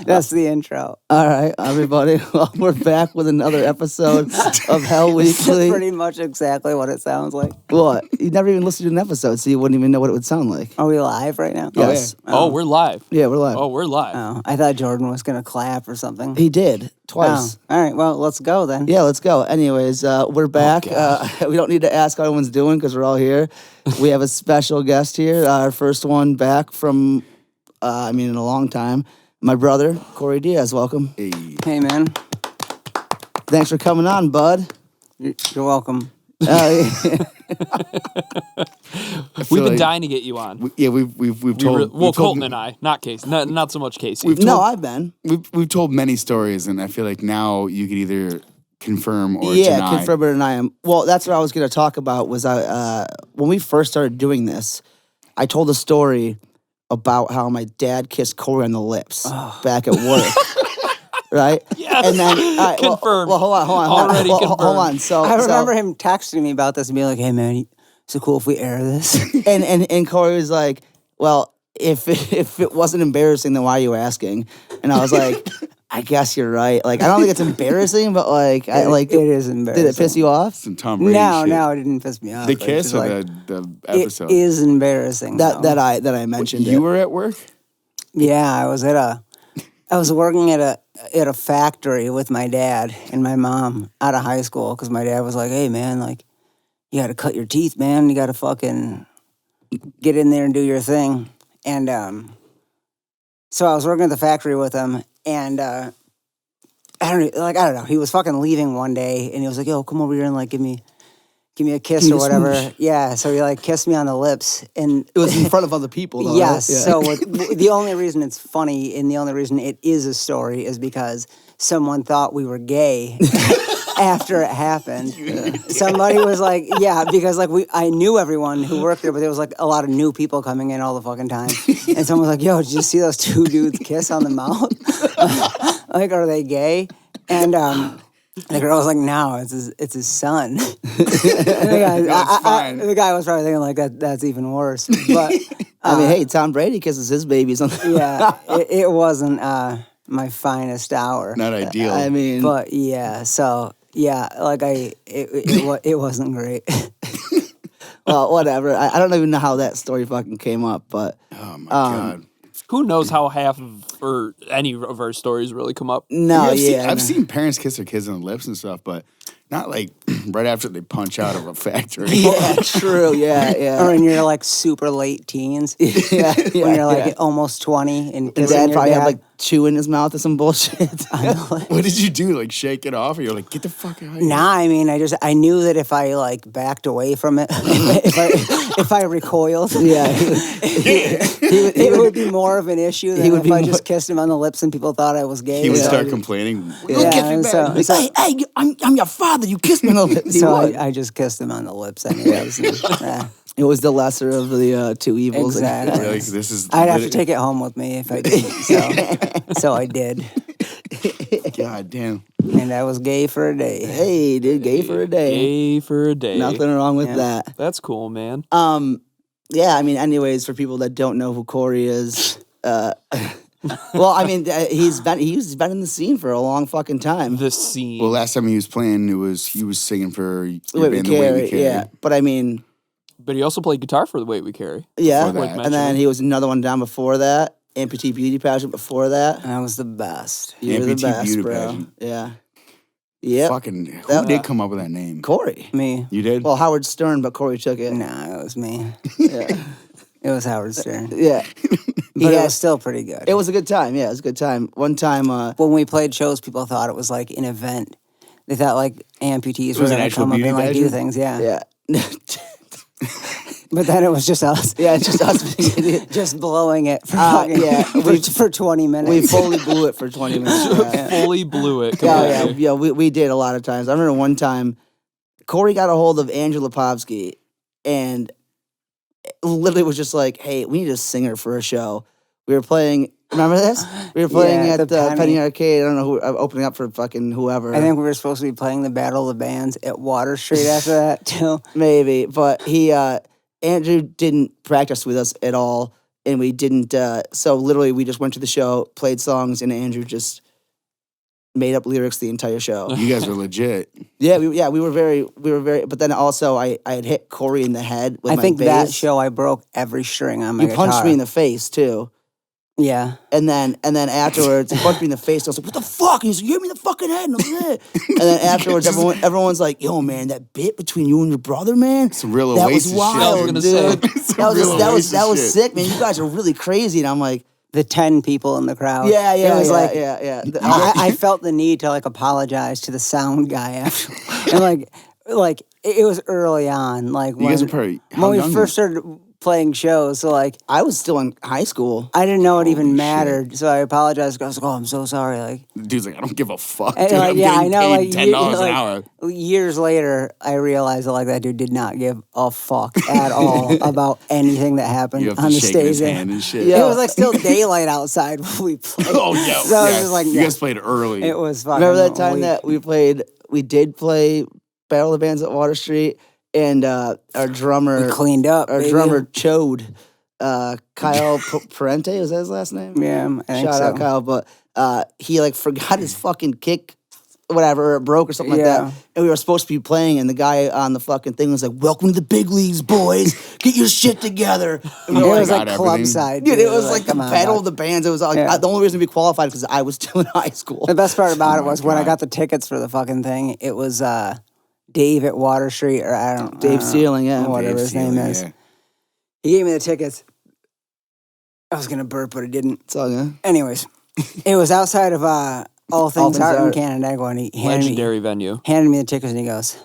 That's the intro. All right, everybody. Well, we're back with another episode of Hell Weekly. That's pretty much exactly what it sounds like. What? You never even listened to an episode, so you wouldn't even know what it would sound like. Are we live right now? Yes. Oh, we're live. Yeah, we're live. Oh, we're live. Oh, I thought Jordan was going to clap or something. He did twice. Oh, all right, well, let's go then. Yeah, let's go. Anyways, we're back. We don't need to ask how everyone's doing because we're all here. We have a special guest here, our first one back from, in a long time. My brother, Cory Diaz. Welcome. Hey, man. Thanks for coming on, bud. You're welcome. We've been dying to get you on. We've told Colton and I, not Casey, not so much Casey. I've been. We've told many stories, and I feel like now you could either confirm or deny. Confirm or deny him. Well, that's what I was going to talk about. Was when we first started doing this, I told a story about how my dad kissed Cory on the lips back at work. Right? Yes. And then confirmed. Well, hold on. Already confirmed. Hold on. So I remember him texting me about this and being like, "Hey, man, is it cool if we air this?" and Cory was like, "Well, if it wasn't embarrassing, then why are you asking?" And I was like, "I guess you're right. Like, I don't think it's embarrassing, but like, it is embarrassing. Did it piss you off? Some Tom Brady shit. No, it didn't piss me off. The kiss or like, the episode? It is embarrassing. That I mentioned. You were at work? Yeah, I was working at a factory with my dad and my mom out of high school because my dad was like, "Hey, man, like, you got to cut your teeth, man. You got to fucking get in there and do your thing." And so I was working at the factory with him, and I don't know. He was fucking leaving one day, and he was like, "Yo, come over here and like give me a kiss or whatever." Yeah, so he like kissed me on the lips, and it was in front of other people, though. Yes. Right? Yeah. So the only reason it's funny and the only reason it is a story is because someone thought we were gay after it happened. Somebody was like, "Yeah," because like I knew everyone who worked there, but there was like a lot of new people coming in all the fucking time, and someone was like, "Yo, did you see those two dudes kiss on the mouth? Like, are they gay?" And the girl was like, "No, it's his son." The guy was probably thinking like that's even worse. But hey, Tom Brady kisses his babies. Yeah, it wasn't my finest hour. Not ideal. But yeah, so yeah, like it wasn't great. Well, whatever. I don't even know how that story fucking came up, but oh my god. Who knows how half of or any of our stories really come up? No, I've seen parents kiss their kids on the lips and stuff, but not like right after they punch out of a factory. Yeah, true. Yeah. Or when you're like super late teens. Yeah. When you're like almost 20 and dad probably had like chew in his mouth or some bullshit. What did you do? Like shake it off, or you're like, get the fuck out of here? Nah, I knew that if I like backed away from it, if I recoiled, it would be more of an issue than if I just kissed him on the lips and people thought I was gay. He would start complaining. Yeah, Hey, I'm your father. You kissed me on the lips. So I just kissed him on the lips anyways. It was the lesser of the two evils. Exactly. Like, this is I'd have to take it home with me if I did. So I did. God damn. And I was gay for a day. Hey, dude, gay for a day. Gay for a day. Nothing wrong with that. That's cool, man. Yeah, anyways, for people that don't know who Cory is, he's been in the scene for a long fucking time. The scene. Well, last time he was playing, he was singing for The Way We Carry. Yeah, but But he also played guitar for The Way We Carry. Yeah, and then he was another one down before that. Amputee Beauty Pageant before that. And I was the best. You were the best, Beauty bro. Pageant. Yeah. Yep. Fucking, who did come up with that name? Cory. Me. You did? Well, Howard Stern, but Cory took it. Nah, it was me. Yeah. It was Howard Stern. Yeah. But it was still pretty good. It was a good time. Yeah, it was a good time. One time... when we played shows, people thought it was like an event. They thought like amputees were was an going to actual come up and like do beauty things. Yeah. Yeah. But then it was just us. Yeah, it's just us being idiots. Just blowing it for, for 20 minutes. We fully blew it for 20 minutes. Yeah. Fully blew it. Yeah, we did a lot of times. I remember one time, Cory got a hold of Andrew Lipovsky and literally was just like, "Hey, we need a singer for a show." We were playing, remember this? We were playing at the Penny Arcade. I don't know who, opening up for fucking whoever. I think we were supposed to be playing the Battle of the Bands at Water Street after that, too. Maybe, but Andrew didn't practice with us at all. and we didn't. So literally, we just went to the show, played songs, and Andrew just made up lyrics the entire show. You guys were legit. Yeah, we were very. But then also, I had hit Cory in the head with I my think bass. that show I broke every string on my You guitar. punched me in the face too. Yeah. And then afterwards, he punched me in the face. I was like, "What the fuck?" And he's like, "You hit me in the fucking head." And I was like, "Eh." And then afterwards, everyone's like, "Yo, man, that bit between you and your brother, man, Some real that was Oasis shit. wild, I was gonna dude. say. That was sick, man. You guys are really crazy." And I'm like, The 10 people in the crowd. "Yeah, It was like, yeah." I felt the need to like apologize to the sound guy after, and like it was early on, like You guys are probably when we first started playing shows. So like I was still in high school. I didn't know it even Holy mattered, so I apologized. I was like, "Oh, I'm so sorry." Like, Dude's like, I don't give a fuck, and, dude. like, I'm yeah, I getting know. paid Like $10 an hour. years later, I realized that like that dude did not give a fuck at all about anything that happened You have on to the shake stage. his there. hand and shit. Yeah. It was like still daylight outside when we played. Oh, yeah. So I was yeah. just like, you yeah. guys played early. It was fucking. Remember that time weak. that we did play Battle of the Bands at Water Street, and our drummer we cleaned up. our baby. drummer Chode, Kyle Parente, was that his last name? Yeah, I think Shout so. out Kyle, but he like forgot his fucking kick, whatever, or it broke or something like Yeah. that. And we were supposed to be playing, and the guy on the fucking thing was like, "Welcome to the big leagues, boys. Get your shit together." And It we were was like, like got club everything. side. dude, it was Dude, like the come on, battle dog. of the bands. It was like Yeah. the only reason we qualified because I was still in high school. The best part about it was when I God. got the tickets for the fucking thing. It was Dave at Water Street, or I don't Dave Sealing, yeah. whatever Dave his name Sealing, is. yeah. He gave me the tickets. I was gonna burp, but I didn't. It's all good. Anyways, it was outside of All Things Things Art in Art. Canandaigua, and he handed Legendary venue. me the tickets, and he goes,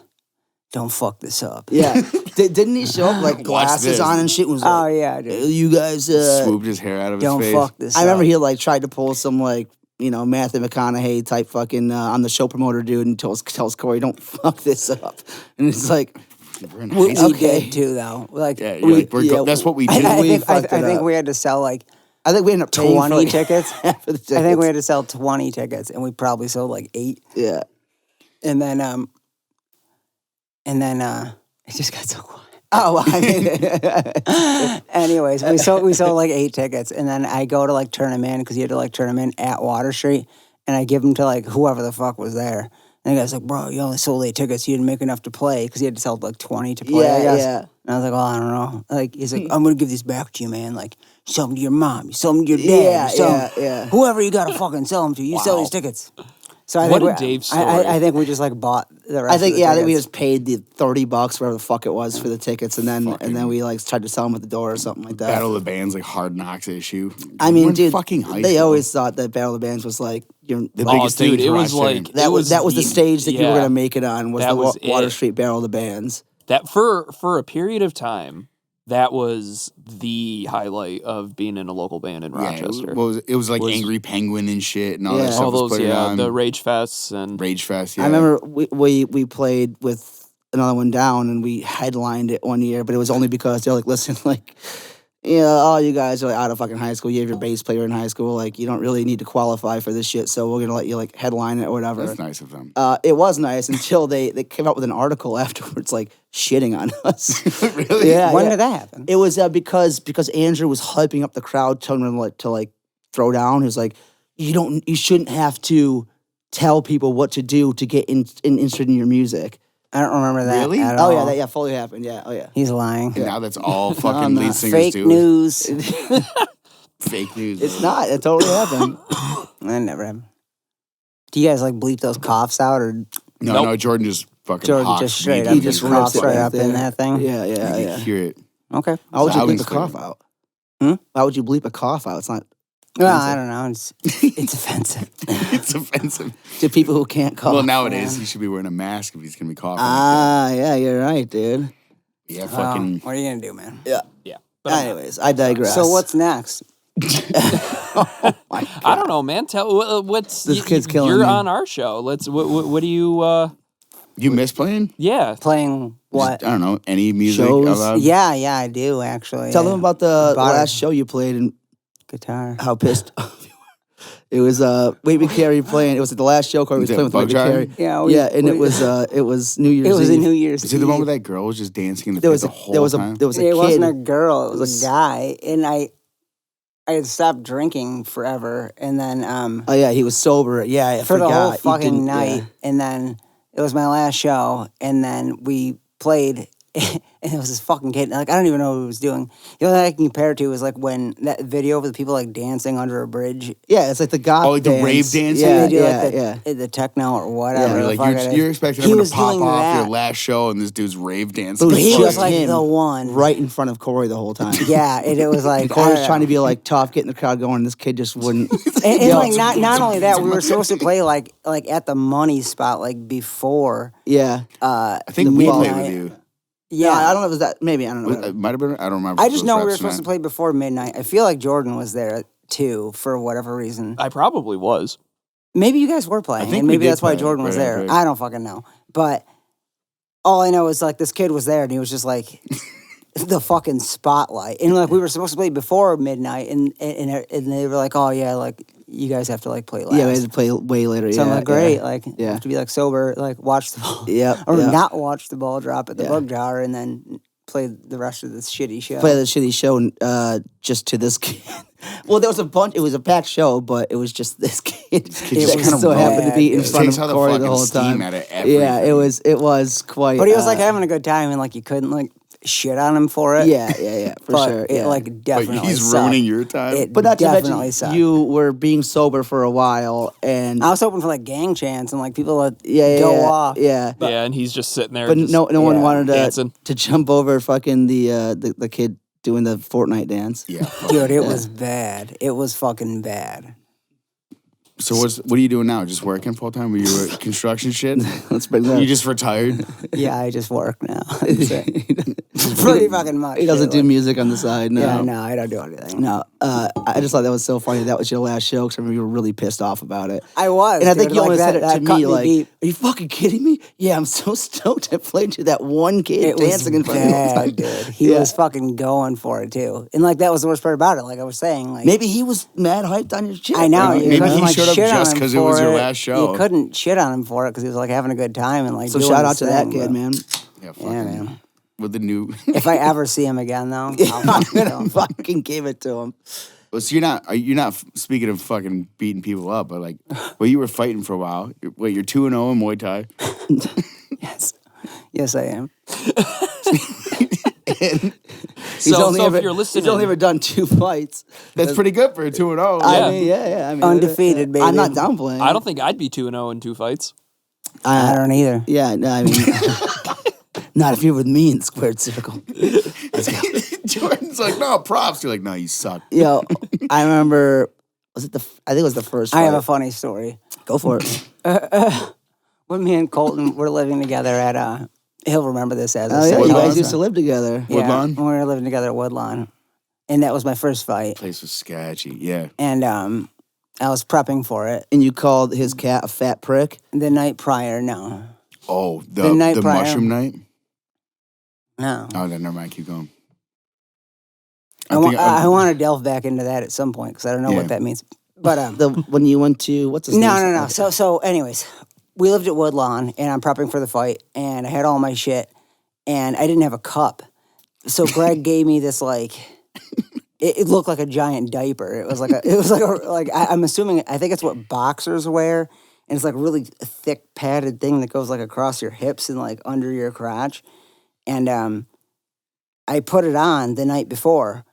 "Don't fuck this up." Yeah, didn't he show up like Watch glasses this. on and shit? And was Oh like, yeah, dude. "You guys, Swooped his hair out of his Don't face. fuck this I up. remember he like tried to pull some like Matthew McConaughey type fucking on the show promoter dude and tells Cory, "Don't fuck this up," and it's like, We're in We high school. Okay. did too, though. Like, Yeah, you're like, that's what we do. I We think fucked I it think up. we had to sell like I think we ended up paying 20 for, like, tickets. half of the tickets. I think we had to sell 20 tickets, and we probably sold like 8. Yeah. And then it just got so quiet. Oh, well, I mean, Anyways, we sold like 8 tickets, and then I go to like turn them in because you had to like turn them in at Water Street, and I give them to like whoever the fuck was there. And the guy's like, "Bro, you only sold 8 tickets. You didn't make enough to play because he had to sell like 20 to play." I yeah, guess. yeah. And I was like, "Oh, I don't know." Like he's like, "I'm gonna give these back to you, man. Like sell them to your mom. You sell them to your dad. Yeah, you sell 'em- yeah. Whoever you gotta fucking sell them to. You sell Wow. these tickets." So I What think a Dave story. I think we just like bought the rest. I think of the I think we tickets. just paid the $30, whatever the fuck it was, for the tickets, and then we like tried to sell them at the door or something like that. Battle of the Bands, like Hard Knocks issue. I We're mean, in dude, fucking high they school. always thought that Battle of the Bands was like the Oh, biggest thing dude, in it was Rochester. like that was the stage that you were yeah. gonna make it on was That the was Water it. Street Battle of the Bands. That for a period of time, that was the highlight of being in a local band in Yeah, Rochester. it was like Was- Angry Penguin and shit and all Yeah. that stuff All was those, put on. the Rage Fests and Rage Fest, yeah. I remember we played with another one down and we headlined it one year, but it was only because they're like, "Listen, like, all you guys are like, out of fucking high school. You have your bass player in high school. Like, you don't really need to qualify for this shit. So we're gonna let you like headline it or whatever." That's nice of them. It was nice until they came out with an article afterwards, like shitting on us. Really? Yeah. When did that happen? It was because Andrew was hyping up the crowd, telling them to throw down. He was like, you shouldn't have to tell people what to do to get interested in your music. I don't remember that. Really? At Oh all. yeah, that fully happened. Yeah, oh yeah. He's lying. And now that's all fucking lead singers Fake do. news. Fake news. It's bro. not. It totally happened. That never happened. Do you guys like bleep those coughs out, or No, Nope. no, Jordan just fucking Jordan hawks just straight weed up in He just his coughs rips it right right up in there. that thing? Yeah, You yeah, can yeah. hear it. Okay. Why would you Loud bleep and a cough clear. out? Hmm? Why would you bleep a cough out? It's not Well, I don't know. It's offensive. It's offensive. to people who can't cough. Well, nowadays he should be wearing a mask if he's gonna be coughing. Ah, yeah, you're right, dude. Yeah, Well, fucking. what are you gonna do, man? Yeah. yeah. But Anyways, I digress. So what's next? I don't know, man. Tell what's This kid's killing You're me. on our show. Let's. What do you? You miss playing? Yeah. Playing what? I don't know. Any music Shows? allowed? Yeah, I do actually. Tell them about the About it. last show you played and guitar. how pissed off you were. It was Wait Me Carry playing. It was the last show Cory was Was it playing with Wait Me Bug Carry. Jar? Yeah, Yeah, and it was New Year's It was Eve. a New Year's. Is it the one Eve. where that girl was just dancing in the There pit was the a whole there was time? a there was a It kid. wasn't a girl. It was a guy, and I had stopped drinking forever, and then Oh yeah, he was sober. Yeah, I for the forgot. whole You fucking didn't- night, yeah. and then it was my last show, and then we played. And it was this fucking kid. Like, I don't even know what he was doing. The only thing I can compare it to is like when that video of the people like dancing under a bridge. Yeah, it's like the goth like the dance. rave dancing? Yeah, They do yeah, like the techno or whatever. You're the like fuck it is. you're expecting He him to was pop doing off that. your last show, and this dude's rave dancing. But But he Just was like him. the one. right in front of Corey the whole time. Yeah, it was like Corey was I don't trying to know. be like tough, getting the crowd going. And this kid just wouldn't. And Yo. like not only that, we were supposed to play like at the money spot like before. Yeah, I think the we ball. played with you. Yeah, I don't know if it was that. Maybe I don't know. It might have been. I don't remember. I if just it know was we were Reps supposed to night. play before midnight. I feel like Jordan was there too for whatever reason. I probably was. Maybe you guys were playing, think and we maybe did that's why play, Jordan was right, there. right. I don't fucking know. But all I know is like this kid was there, and he was just like the fucking spotlight. And like we were supposed to play before midnight, and they were like, oh yeah, like you guys have to like play last. Yeah, we had to play way later. So yeah, I'm like, great, Yeah. like you Yeah. have to be like sober, like watch the ball, Yep, or yeah. not watch the ball drop at the Yeah. bug jar, and then play the rest of this shitty show. Play the shitty show just to this kid. Well, there was a bunch. It was a packed show, but it was just this kid. It that was just so happened to be in bad. It front takes of all the Corey the fucking whole steam time. out of Yeah, everything. it was quite. But he was like having a good time, and like you couldn't like shit on him for it. Yeah, for but sure. it Yeah. like But definitely he's sucked. ruining your time. It But not to definitely mention, sucked. you were being sober for a while, and I was hoping for like gang chants and like people would yeah, go off. Yeah, Yeah, and he's just sitting there. but just no one yeah, wanted dancing. to jump over fucking the kid doing the Fortnite dance. yeah. Dude, it was bad. It was fucking bad. So what are you doing now? Just working full time? Were you construction shit? Let's bring that. You just retired? Yeah, I just work now. That's it. Pretty fucking much. He doesn't dude, do like- music on the side. No. Yeah, no, I don't do anything. No, I just thought that was so funny. That was your last show because I remember you were really pissed off about it. I was. And I think dude, you like only said that it to cut me like, deep. "Are you fucking kidding me? Yeah, I'm so stoked I played you that one kid It was dancing in front of me all the time." bad, dude. He Yeah. was fucking going for it too, and like that was the worst part about it. Like I was saying, like Maybe he was mad hyped on your shit. I know. Maybe you he couldn't, like, showed up shit on just him 'cause it was for your last show. You couldn't shit on him for it because he was like having a good time and like. So doing shout his out to that thing, kid, but- man. Yeah, fucking, Yeah, man. With the new. If I ever see him again, though, I'll I'm fucking kill gonna him. fucking give it to him. Well, so you're not speaking of fucking beating people up, but like, well, you were fighting for a while. Wait, you're 2-0 in Muay Thai. Yes, I am. So if you're He's listening, only ever done 2 fights. That's pretty good for a 2-0. Yeah. I mean, yeah. I mean, Undefeated, baby. I'm not downplaying. I don't think I'd be 2-0 in 2 fights. I don't either. Yeah, no, I mean, not if you're with me in squared circle. Jordan's like, no, props. You're like, no, you suck. Yo, I remember. Was it I think it was the first. I have a fight. funny story. Go for it. When me and Colton were living together at he'll remember this as a Oh yeah, you second guys also. used to live together. Yeah, Woodlawn? when we were living together at Woodlawn, and that was my first fight. Place was sketchy. Yeah. And I was prepping for it And you called his cat a fat prick. the night prior. No, Oh, The the night prior. mushroom night? no. Oh, then never mind. Keep going. I want to delve back into that at some point because I don't know Yeah. what that means. But When you went to what's his name? no. So anyways, we lived at Woodlawn, and I'm prepping for the fight, and I had all my shit, and I didn't have a cup. So Greg gave me this like, it looked like a giant diaper. It was like I'm assuming I think it's what boxers wear, and it's like a really thick padded thing that goes like across your hips and like under your crotch, and I put it on the night before.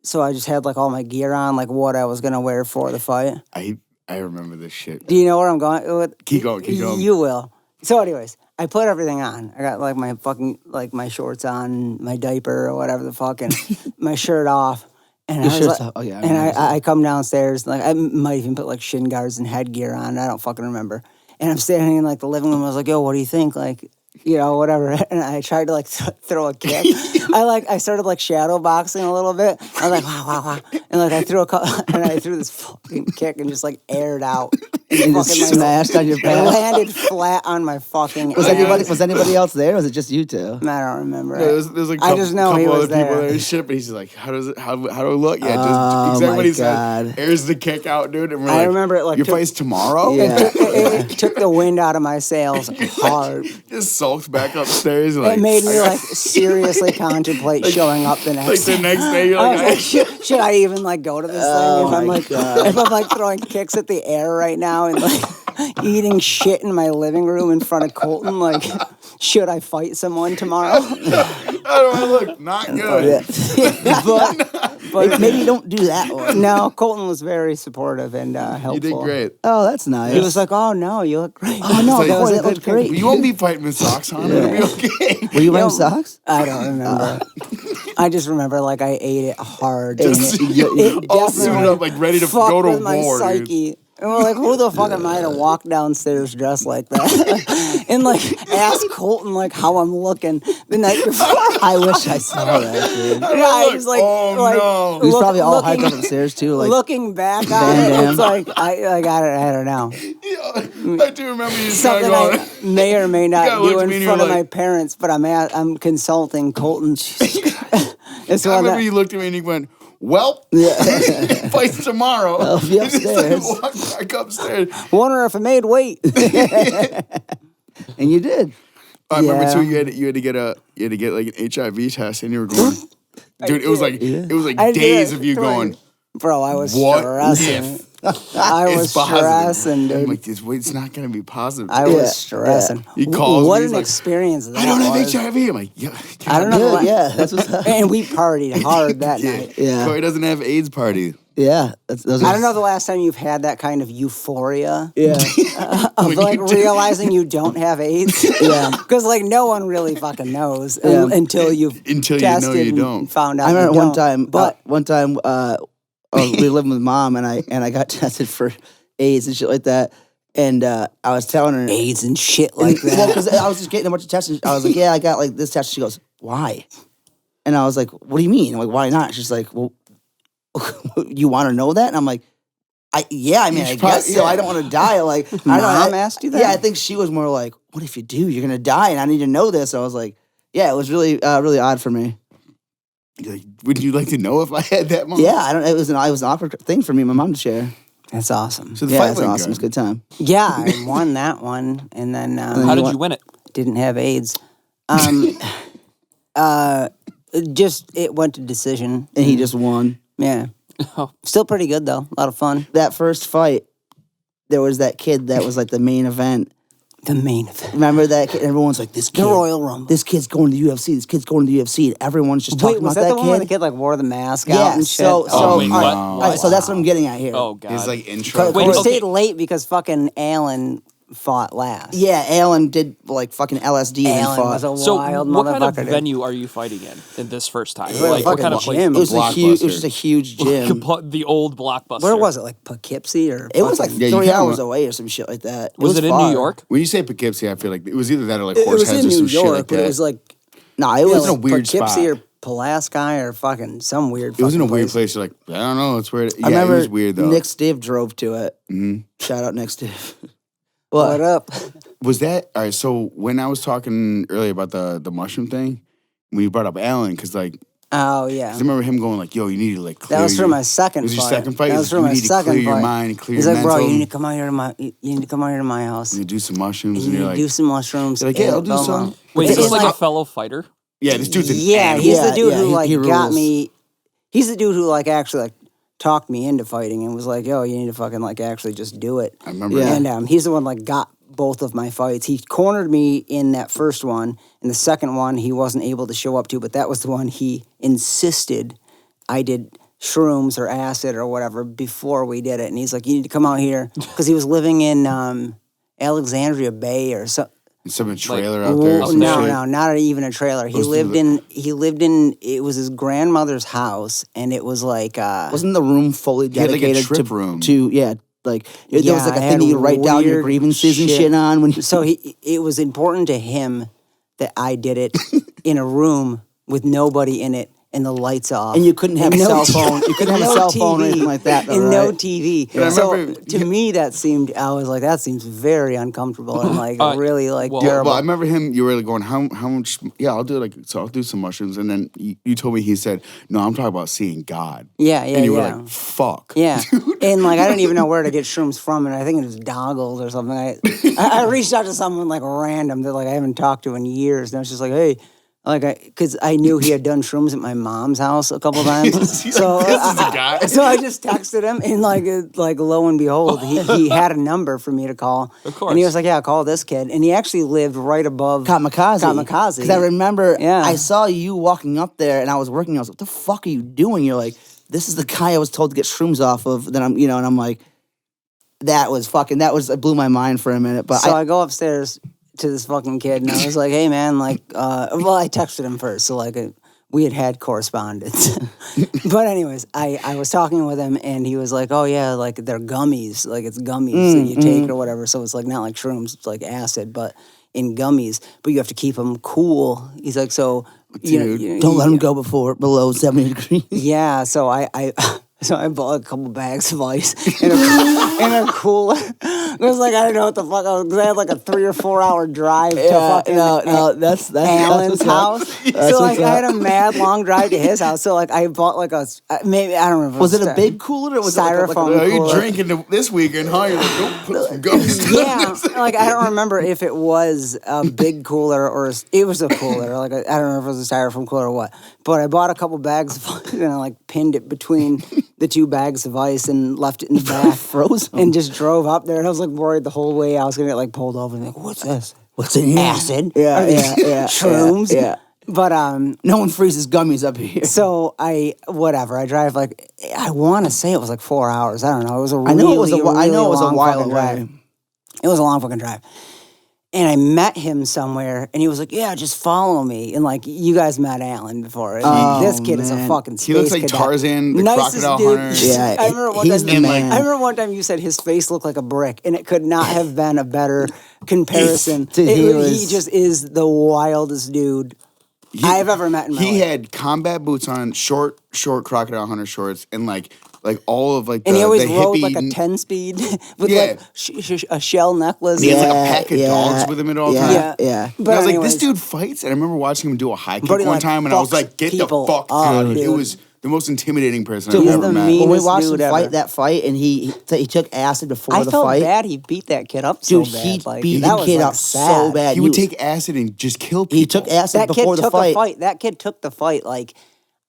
So I just had like all my gear on, like what I was gonna wear for the fight. I remember this shit. Do you know where I'm going with? Keep going. Keep going. You will. So anyways, I put everything on. I got like my fucking, like my shorts on, my diaper or whatever the fuck, and my shirt off. And I was shirt's like, off. Oh, yeah, I and remember I come downstairs, like I might even put like shin guards and headgear on. I don't fucking remember. And I'm standing in like the living room. I was like, yo, what do you think? Like, you know, whatever. And I tried to like throw a kick. I started like shadow boxing a little bit. I was like, wow. And like I threw this fucking kick and just like aired out. And just smashed on your I back. landed flat on my fucking Was ass. anybody else there? Or was it just you two? I don't remember. Yeah, there's like I just know couple he was other people there. there and shit, but he's just like, how do I look? Yeah, Oh, just exactly my what he God. said. Here's the kick out, dude. And we're I like, remember it, like, your took- fight's tomorrow? Yeah. It took the wind out of my sails hard. Just sulks back upstairs. Like, It made me like seriously contemplate showing up the like next the next day, you're I like, was like, should I even like go to this Oh, thing my God. if I'm like throwing kicks at the air right now and like eating shit in my living room in front of Colton? Like, should I fight someone tomorrow? I don't want to look not good. But Maybe don't do that one. no, Colton was very supportive and helpful. You did great. Oh, that's nice. He was like, "Oh no, you look great." oh, no, Like- boy, was a that looked good great. You won't be fighting with socks on. It'll be okay. Were you wearing Yo, socks? I don't remember. I just remember like I ate it hard. Just It all suited definitely up, like ready to fucked go to with my war, dude. psyche. And we're like, who the fuck am I to walk downstairs dressed like that? And like ask Colton like how I'm looking the night before. I wish I saw that, dude. Yeah, I was like, Oh, like no. He was probably all looking, hyped up upstairs too. Like, looking back on Van it, Damme. it's like I don't know. Yeah, I do remember you just Something going. I may or may gotta not look do at in me and front you're of my like- parents, but I'm consulting Colton. It's I one remember that, you looked at me and you went, "Well, yeah. fights tomorrow." I'll be You just, like, upstairs. walked back upstairs. wonder if I made weight. And you did. I remember Yeah. too. You had to get like an HIV test, and you were going, dude. It was like I did days it of you twice. going. Bro, I was What stressing. if I was it's positive? stressing, I'm dude. like, this weight's not gonna be positive. I Yeah, was stressing. He calls What me, he's an like, experience that I don't have was. HIV. I'm like, yeah. I don't know. Good, what- yeah, that's what's up. And we partied hard that night. Yeah. Cory doesn't have AIDS party. Yeah. Those I don't know the last time you've had that kind of euphoria Yeah. of When like you do. realizing you don't have AIDS. Yeah. Because like no one really fucking knows Yeah. until you've Until you know tested you and don't. found out. I remember you one don't. time. but We were living with Mom, and I got tested for AIDS and shit like that. And I was telling her AIDS and shit like that. Well, because I was just getting a bunch of tests. I was like, "Yeah, I got like this test." She goes, "Why?" And I was like, "What do you mean?" I'm like, "Why not?" She's like, "Well, you want to know that?" And I'm like, I mean, I should probably- guess so. I don't want to die. Like, I don't know. Mom asked you that? Yeah, I think she was more like, "What if you do? You're gonna die, and I need to know this." I was like, "Yeah, it was really, really odd for me." You're like, would you like to know if I had that? Mom? Yeah, I don't. It was an awkward thing for me and my mom to share. That's awesome. So the Yeah, fight it was went awesome. It was a good. good time. Yeah, I won that one, and then How did you win it? didn't have AIDS. Just it went to decision, And he just won. yeah. Oh. Still pretty good though. A lot of fun. That first fight, there was that kid that was like the main event. The main event, Remember that kid? Everyone's like, "This kid, the Royal Rumble. this kid's going to the UFC. This kid's going to the UFC." And everyone's just talking Wait, was about that the that one where the kid. kid like wore the mask out Yeah. and shit? So, Oh, wait, all right, what? all right, so that's what I'm getting at here. Oh god. His like intro. we Wait, okay. stayed late because fucking Alan fought last. Yeah, Alan did like fucking LSD and Alan fought. was a So wild what kind of motherfucker. dude. venue are you fighting in this first time? was a Like what fucking kind of place? gym. it was a huge. It Blockbuster. was just a huge gym. The old Blockbuster. Where was it? Like Poughkeepsie or? It was like fucking- Yeah, you 3 kinda hours went- away or some shit like that. Was it in far. New York? When you say Poughkeepsie, I feel like it was either that or like It horse was heads in or some New shit York, like but that. it was like Nah, it it was was in a weird Poughkeepsie spot. or Pulaski or fucking some weird. It was in a fucking weird place. place. You're like, I don't know. It's weird. Yeah, I remember it was weird though. Nick Stive drove to it. Mhm. Shout out Nick Stive. What up? Was that all right? So when I was talking earlier about the mushroom thing, when you brought up Alan, because like Oh 'cause yeah. I remember him going like, "Yo, you need to like clear." That was for your, my second It was your fight. second fight. That He's was for like, my you need to second clear your fight. mind, clear He's your like, bro, mental. you need to come out here to my. You need to come out here to my house. You do some mushrooms, You and need you're to like, do some mushrooms. You're like, yeah, in I'll do Belmont. some. Wait, is It's this like like- a fellow fighter? "Yeah, this dude's an Yeah, animal." he's the dude yeah, who like he got rules. me. He's the dude who like actually like talked me into fighting and was like, "Yo, you need to fucking like actually just do it." I remember. Yeah. And he's the one like got both of my fights. He cornered me in that first one, and the second one he wasn't able to show up to. But that was the one he insisted I did shrooms or acid or whatever before we did it. And he's like, "You need to come out here," because he was living in Alexandria Bay or so. Some trailer out there. or Well, some no, shit. no, not even a trailer. He Was lived the- in. He lived in. It was his grandmother's house, and it was like. Wasn't the room fully had, like, a dedicated trip to room. to yeah, like there was Yeah, like a I thing had that you write down your weird grievances and shit. shit on when you So it was important to him that I did it in a room with nobody in it and the lights off. And you couldn't have And a no cell phone. You couldn't have a no cell phone or TV, anything like that. Though, and right? no TV. But I So remember- to me, I was like, that seems very uncomfortable and like really like well, terrible. Well, I remember him. You were like going, how much? Yeah, I'll do I'll do some mushrooms, and then you told me he said, no, I'm talking about seeing God. yeah, And you were yeah. like, fuck. Yeah, and like I didn't even know where to get shrooms from, and I think it was Doggles or something. I reached out to someone like random that like I haven't talked to in years, and I was just like, hey, because I knew he had done shrooms at my mom's house a couple times. So This is the guy. So I just texted him, and like lo and behold, he had a number for me to call. Of course. And he was like, yeah, call this kid, and he actually lived right above Kamikaze. Kamikaze. Because I remember Yeah. I saw you walking up there and I was working. I was like, what the fuck are you doing? You're like, this is the guy I was told to get shrooms off of. Then and I'm like, it blew my mind for a minute. But So I go upstairs to this fucking kid, and I was like, hey, man, I texted him first, so we had correspondence. But anyways, I was talking with him, and he was like, oh, yeah, like they're gummies, like it's gummies that you take or whatever, so it's like not like shrooms, it's like acid, but in gummies, but you have to keep them cool. He's like, so, don't let him go below 70 degrees. Yeah, so I bought a couple bags of ice in a cooler. It was like, I don't know what the fuck I was, because I had like a 3 or 4 hour drive to fucking that's Alan's what's house. That's So like what's I had up. a mad long drive to his house. So like I bought like maybe, I don't remember. Was it a big cooler or was Styrofoam it Are you cooler. drinking this weekend, huh? You're like, don't put some gummies down. Yeah, like I don't remember if it was a big cooler or it was a cooler. Like I don't remember if it was a styrofoam cooler or what. But I bought a couple bags of ice and I like pinned it between the 2 bags of ice and left it in the back. Frozen. And just drove up there. And I was like worried the whole way I was gonna get like pulled over and like, what's this? What's in here? Acid? Yeah, Are these yeah. shrooms? Yeah. But No one freezes gummies up here. so I drive like I want to say it was like 4 hours. I don't know. It was a really, I know it was a long while fucking away. drive. It was a long fucking drive. And I met him somewhere, and he was like, "Yeah, just follow me." And like, you guys met Alan before. And this kid is a man. fucking space He looks like cadet. Tarzan, the Nicest crocodile dude. hunter. Yeah, I remember one he's time. the man. I remember one time you said his face looked like a brick, and it could not have been a better comparison. Dude, He just is the wildest dude I've ever met in my He life. had combat boots on, short crocodile hunter shorts, and like all of like the, And he always the rode hippie, like a 10-speed with Yeah. like a shell necklace. He had like a pack of dogs with him at all times. Yeah. Yeah. And I was like, anyways, this dude fights, and I remember watching him do a high kick But he, one like, time, and I was fucks like, get the people fuck up, out of here. It dude. was the most intimidating person Dude, I've he's ever the met. meanest When we watched him dude fight ever. that fight, and he took acid before I the felt fight. bad he beat that kid up so Dude, bad. he Like, beat that the was, kid like, up so sad. bad. He would take acid and just kill people. He took acid That kid before took the fight. That kid took the fight like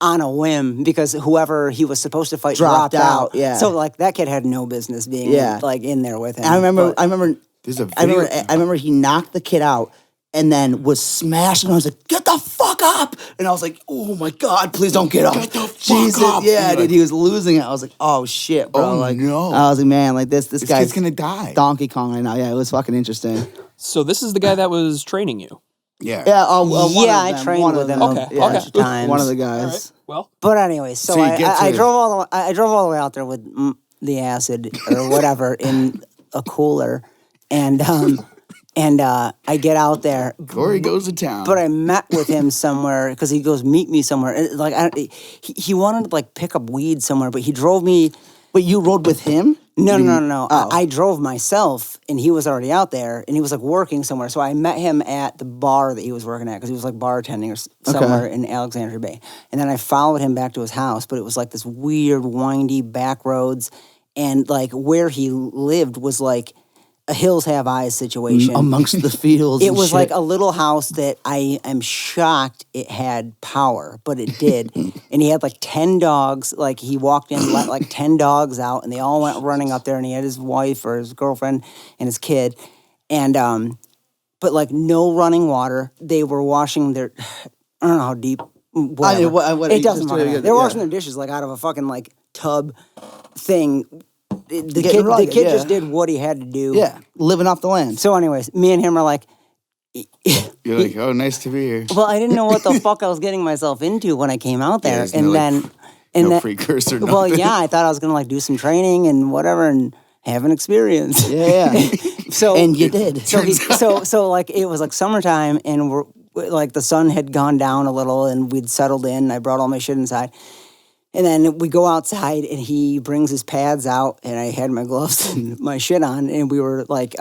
on a whim because whoever he was supposed to fight Dropped dropped out. out, yeah. So like that kid had no business being Yeah. like in there with him. And I remember There's a I video. remember he knocked the kid out and then was smashing. I was like, "Get the fuck up!" And I was like, "Oh my god, please don't get up!" Get the fuck Jesus, up. yeah, You're dude, like- he was losing it. I was like, "Oh shit, bro!" Oh, like, no. I was like, "Man, like this This guy's kid's gonna die. Donkey Kong right now." Yeah, it was fucking interesting. So this is the guy that was training you. Yeah. Yeah, one Yeah, of I them, trained one with of him them. Okay, Yeah, okay. times. one of the All guys. right. Well, But anyways, so, So you I get to- drove all the way out there with the acid or whatever in a cooler, and I get out there. Cory goes to town. But I met with him somewhere because he goes meet me somewhere. And, like he wanted to like pick up weed somewhere, but he drove me. But you rode with him? No. Oh. I drove myself, and he was already out there, and he was like working somewhere. So I met him at the bar that he was working at because he was like bartending or somewhere in Alexandria Bay. And then I followed him back to his house, but it was like this weird, windy back roads, and like where he lived was like a hills have eyes situation. Amongst the fields. It and was shit. like a little house that I am shocked it had power, but it did. And he had like 10 dogs. Like he walked in, let like 10 dogs out, and they all went running up there. And he had his wife or his girlfriend and his kid, and but like no running water. They were washing their, I don't know how deep. Whatever. what- It doesn't just- matter. yeah. They're washing their dishes like out of a fucking like tub thing. The Getting kid rugged, just yeah. did what he had to do. Yeah, living off the land. So, anyways, me and him are like. You're like, oh, nice to be here. Well, I didn't know what the fuck I was getting myself into when I came out there, there's and no, then, like, and no then, precursor, Well, nothing. yeah, I thought I was gonna like do some training and whatever, and have an experience. Yeah. So And you did. So like it was like summertime, and like the sun had gone down a little and we'd settled in. I brought all my shit inside. And then we go outside and he brings his pads out and I had my gloves and my shit on and we were like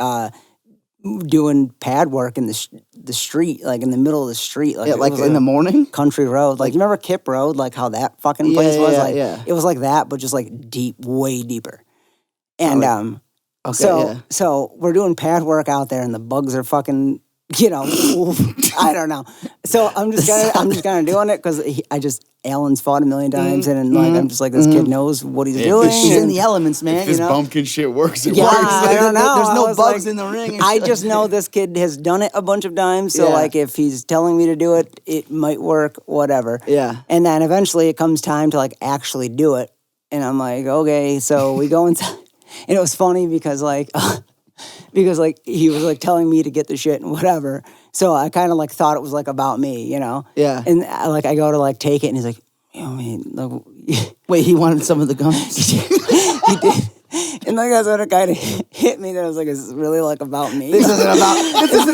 doing pad work in the street, like in the middle of the street. Like, like in the morning? Country road. Like you remember Kip Road, like how that fucking place was? Like it was like that, but just like deep, way deeper. And so we're doing pad work out there and the bugs are fucking, you know, I don't know. So I'm just kind of doing it because Alan's fought a million times and like I'm just like this kid knows what he's doing. He's in the elements, man. If this bumpkin shit works, it Yeah, works. I don't know. There's no was bugs like, in the ring. I just know this kid has done it a bunch of times. So like if he's telling me to do it, it might work, whatever. Yeah. And then eventually it comes time to like actually do it. And I'm like, okay, so we go inside. And it was funny because like he was like telling me to get the shit and whatever. So I kind of like thought it was like about me, you know? Yeah. And like I go to like take it and he's like, you know, I mean, like, Wait, he wanted some of the gums? he did. And like that's when it kind of hit me that I was like, is this really like about me? This isn't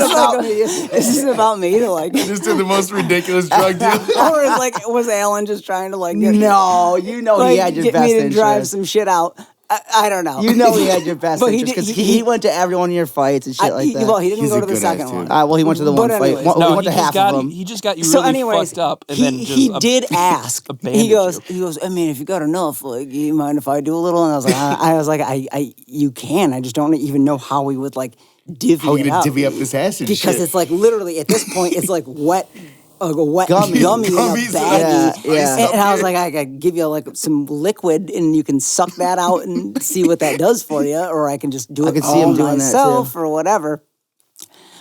about me. This isn't about me to like. Just did the most ridiculous drug deal. Or is like was Alan just trying to like get, No, you know like, he had your get best me to interest. drive some shit out? I don't know. You know he had your best But he interest did- because he- he went to every one of your fights and shit like that. Well, he didn't He's go a to the good second ass one. dude. Well, he went to the one But fight. anyways. He went to half of them. He just got you So really anyways, fucked up, and he, then just he did ask. abandoned He goes, you. I mean, if you got enough, like, you mind if I do a little? And I was like, you can. I just don't even know how we would like divvy How are we it gonna up. divvy up this acid Because shit? it's like literally at this point, it's like wet gummy in a Gummies, baggie. yeah. And I was like, I could give you like some liquid and you can suck that out and see what that does for you, or I can just do it could see him all doing that, myself too. or whatever.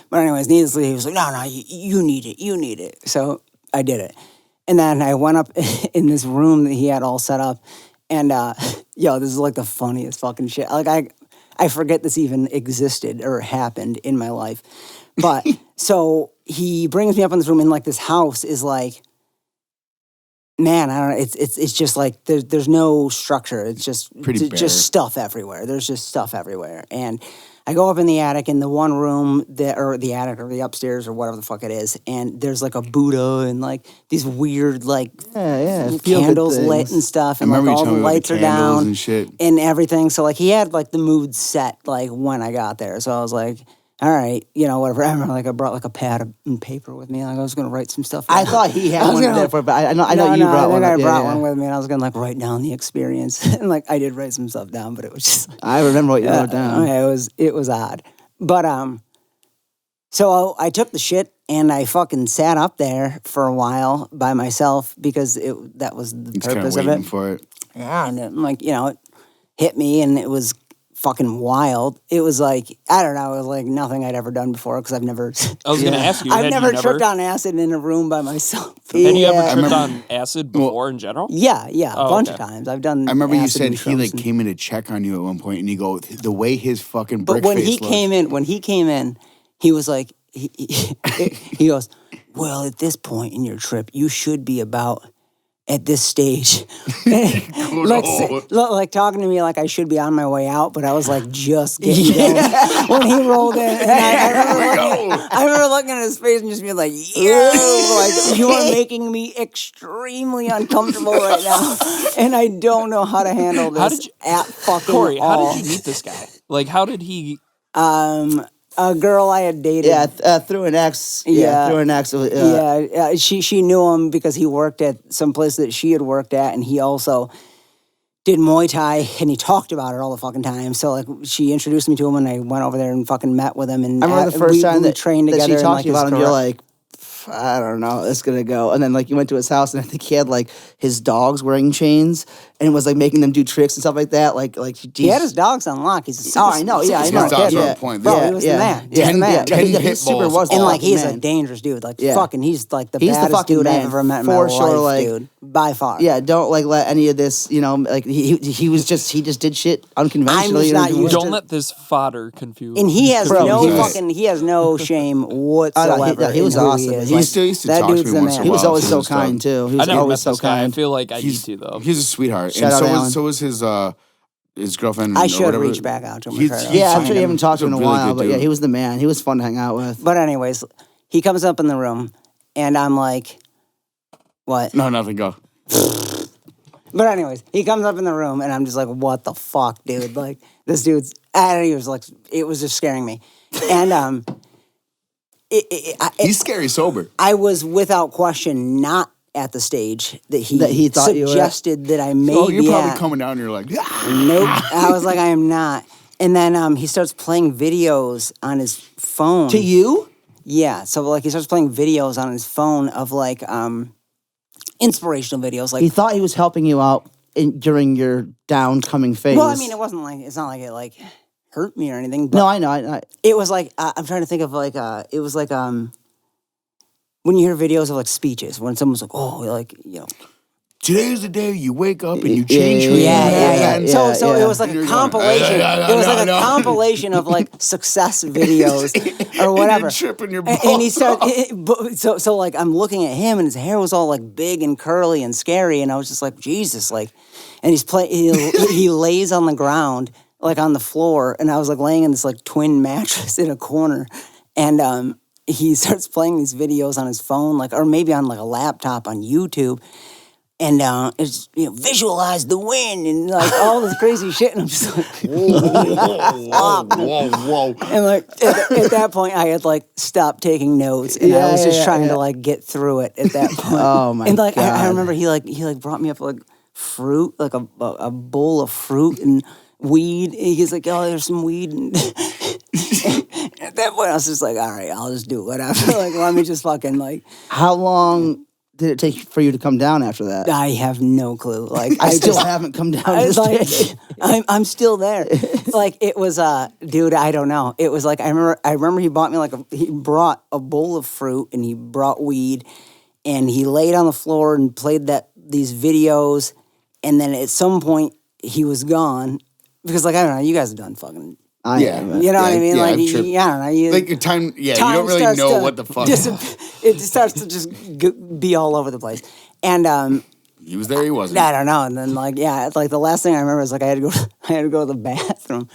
But anyways, needlessly, he was like, no, you need it. So I did it. And then I went up in this room that he had all set up. And, this is like the funniest fucking shit. Like, I forget this even existed or happened in my life. But, so he brings me up in this room and, like, this house is like, man, I don't know. It's just like there's no structure. It's just Pretty bare. just stuff everywhere. There's just stuff everywhere. And I go up in the attic in the one room or the attic or the upstairs or whatever the fuck it is, and there's like a Buddha and like these weird like feel-good candles things. lit and stuff, I and like remember you all the telling me about lights the are candles down and shit. and everything. So like he had like the mood set like when I got there. So I was like, all right, whatever. I remember like I brought like a pad and paper with me. Like I was gonna write some stuff down. I thought he had I was one gonna- there for, but I know you brought one. I up. think I brought Yeah. one with me, and I was gonna like write down the experience, and like I did write some stuff down, but it was just I remember what you wrote down. it was odd, but so I took the shit and I fucking sat up there for a while by myself because that was the Just kind of purpose of waiting it. for it. Yeah, and it hit me, and it was fucking wild. It was like, I don't know, it was like nothing I'd ever done before because I've never I was going to ask you. I've had never you tripped on acid in a room by myself. Have you ever Yeah. tripped on acid before in general? Yeah, a Oh, bunch okay. of times. I've done I remember you acid said and he like shrooms and- came in to check on you at one point, and you go the way his fucking brick But when face he looked. came in, he was like, he goes, well, at this point in your trip, you should be about at this stage. like talking to me like I should be on my way out, but I was like just getting going when he rolled in. And I remember looking at his face and just being like, like you are making me extremely uncomfortable right now. And I don't know how to handle this How did you- at fucking Corey, all. how did you meet this guy? Like, how did he? A girl I had dated. Yeah, through an ex. Yeah. Through an ex. She knew him because he worked at some place that she had worked at, and he also did Muay Thai, and he talked about it all the fucking time. So like, she introduced me to him, and I went over there and fucking met with him. And I remember the first we time that trained that together. she talked in, like, about his him. You're garage. like, I don't know, it's gonna go. And then like you went to his house, and I think he had like his dogs wearing chains, and was like making them do tricks and stuff like that. Like he had his dogs on lock. He's a super, I know, yeah, I His know. dogs yeah, are yeah. on point. Bro, Yeah. he was the man. He was Yeah, the man. yeah, Ten he pit super bulls. was. And the like he's man. a dangerous dude. Like Yeah. fucking, he's like the He's the baddest fucking dude I've man. ever met in my For life, sure, like- dude. By far. Yeah, don't like let any of this. Like he just did shit unconventionally. I'm just not used Don't to- let this fodder confuse. And he has Bro, no he was- he has no shame whatsoever. he was in who awesome. He is. He Like, still used to that talk to dude's me the once man. in He a was while. always so and stuff. kind too. He I was never met always so this guy. I kind. feel like I need to though. He's a sweetheart. Shout and out so Alan. was his girlfriend. I or should whatever. reach back out to him. He's- and try to- he's Yeah, I'm fine. sure you haven't talked to him in a He's a really while, good but yeah, dude. he was the man. He was fun to hang out with. But anyways, he comes up in the room And I'm like, what? No, nothing. Go. But anyways, he comes up in the room, and I'm just like, what the fuck, dude? Like, this dude's, he was like, it was just scaring me. And He's scary sober. I was without question not at the stage that he thought you were at. suggested that I may Oh, you're be probably at. coming down and you're like, Nope. I was like, I am not. And then he starts playing videos on his phone. To you? Yeah. So like he starts playing videos on his phone of like inspirational videos. Like He thought he was helping you out during your downcoming phase. well, I mean, it's not like it like hurt me or anything. But No, I know. it was like I'm trying to think of like it was like when you hear videos of like speeches when someone's like, oh, like today's the day you wake up and you change who you Yeah. are. So it was like You're a going, compilation. It was like a no. compilation of like success videos or whatever. And you're tripping your balls. And he started. So like I'm looking at him and his hair was all like big and curly and scary, and I was just like Jesus, like, and he lays on the ground like on the floor, and I was like laying in this like twin mattress in a corner, and he starts playing these videos on his phone, like or maybe on like a laptop on YouTube. And it's visualize the win and like all this crazy shit, and I'm just like, whoa. and like at that point, I had like stopped taking notes, and I was just trying to like get through it at that point. Oh my And like God. I remember he brought me up like fruit, like a bowl of fruit and weed. He's like, oh, there's some weed. And at that point, I was just like, all right, I'll just do whatever. Like, let me just fucking like. How long did it take for you to come down after that? I have no clue. Like I still haven't come down to I this was day. like, I'm still there. Like it was, dude, I don't know. It was like I remember he bought me he brought a bowl of fruit and he brought weed, and he laid on the floor and played these videos, and then at some point he was gone because like I don't know, you guys have done fucking. Yeah. You know what I mean? Yeah, like, I'm sure. I don't know. You, Like your time, you time don't really starts know to what the fuck. it just starts to just be all over the place. And He was there, he wasn't. I don't know. And then like the last thing I remember is like I had to go to the bathroom,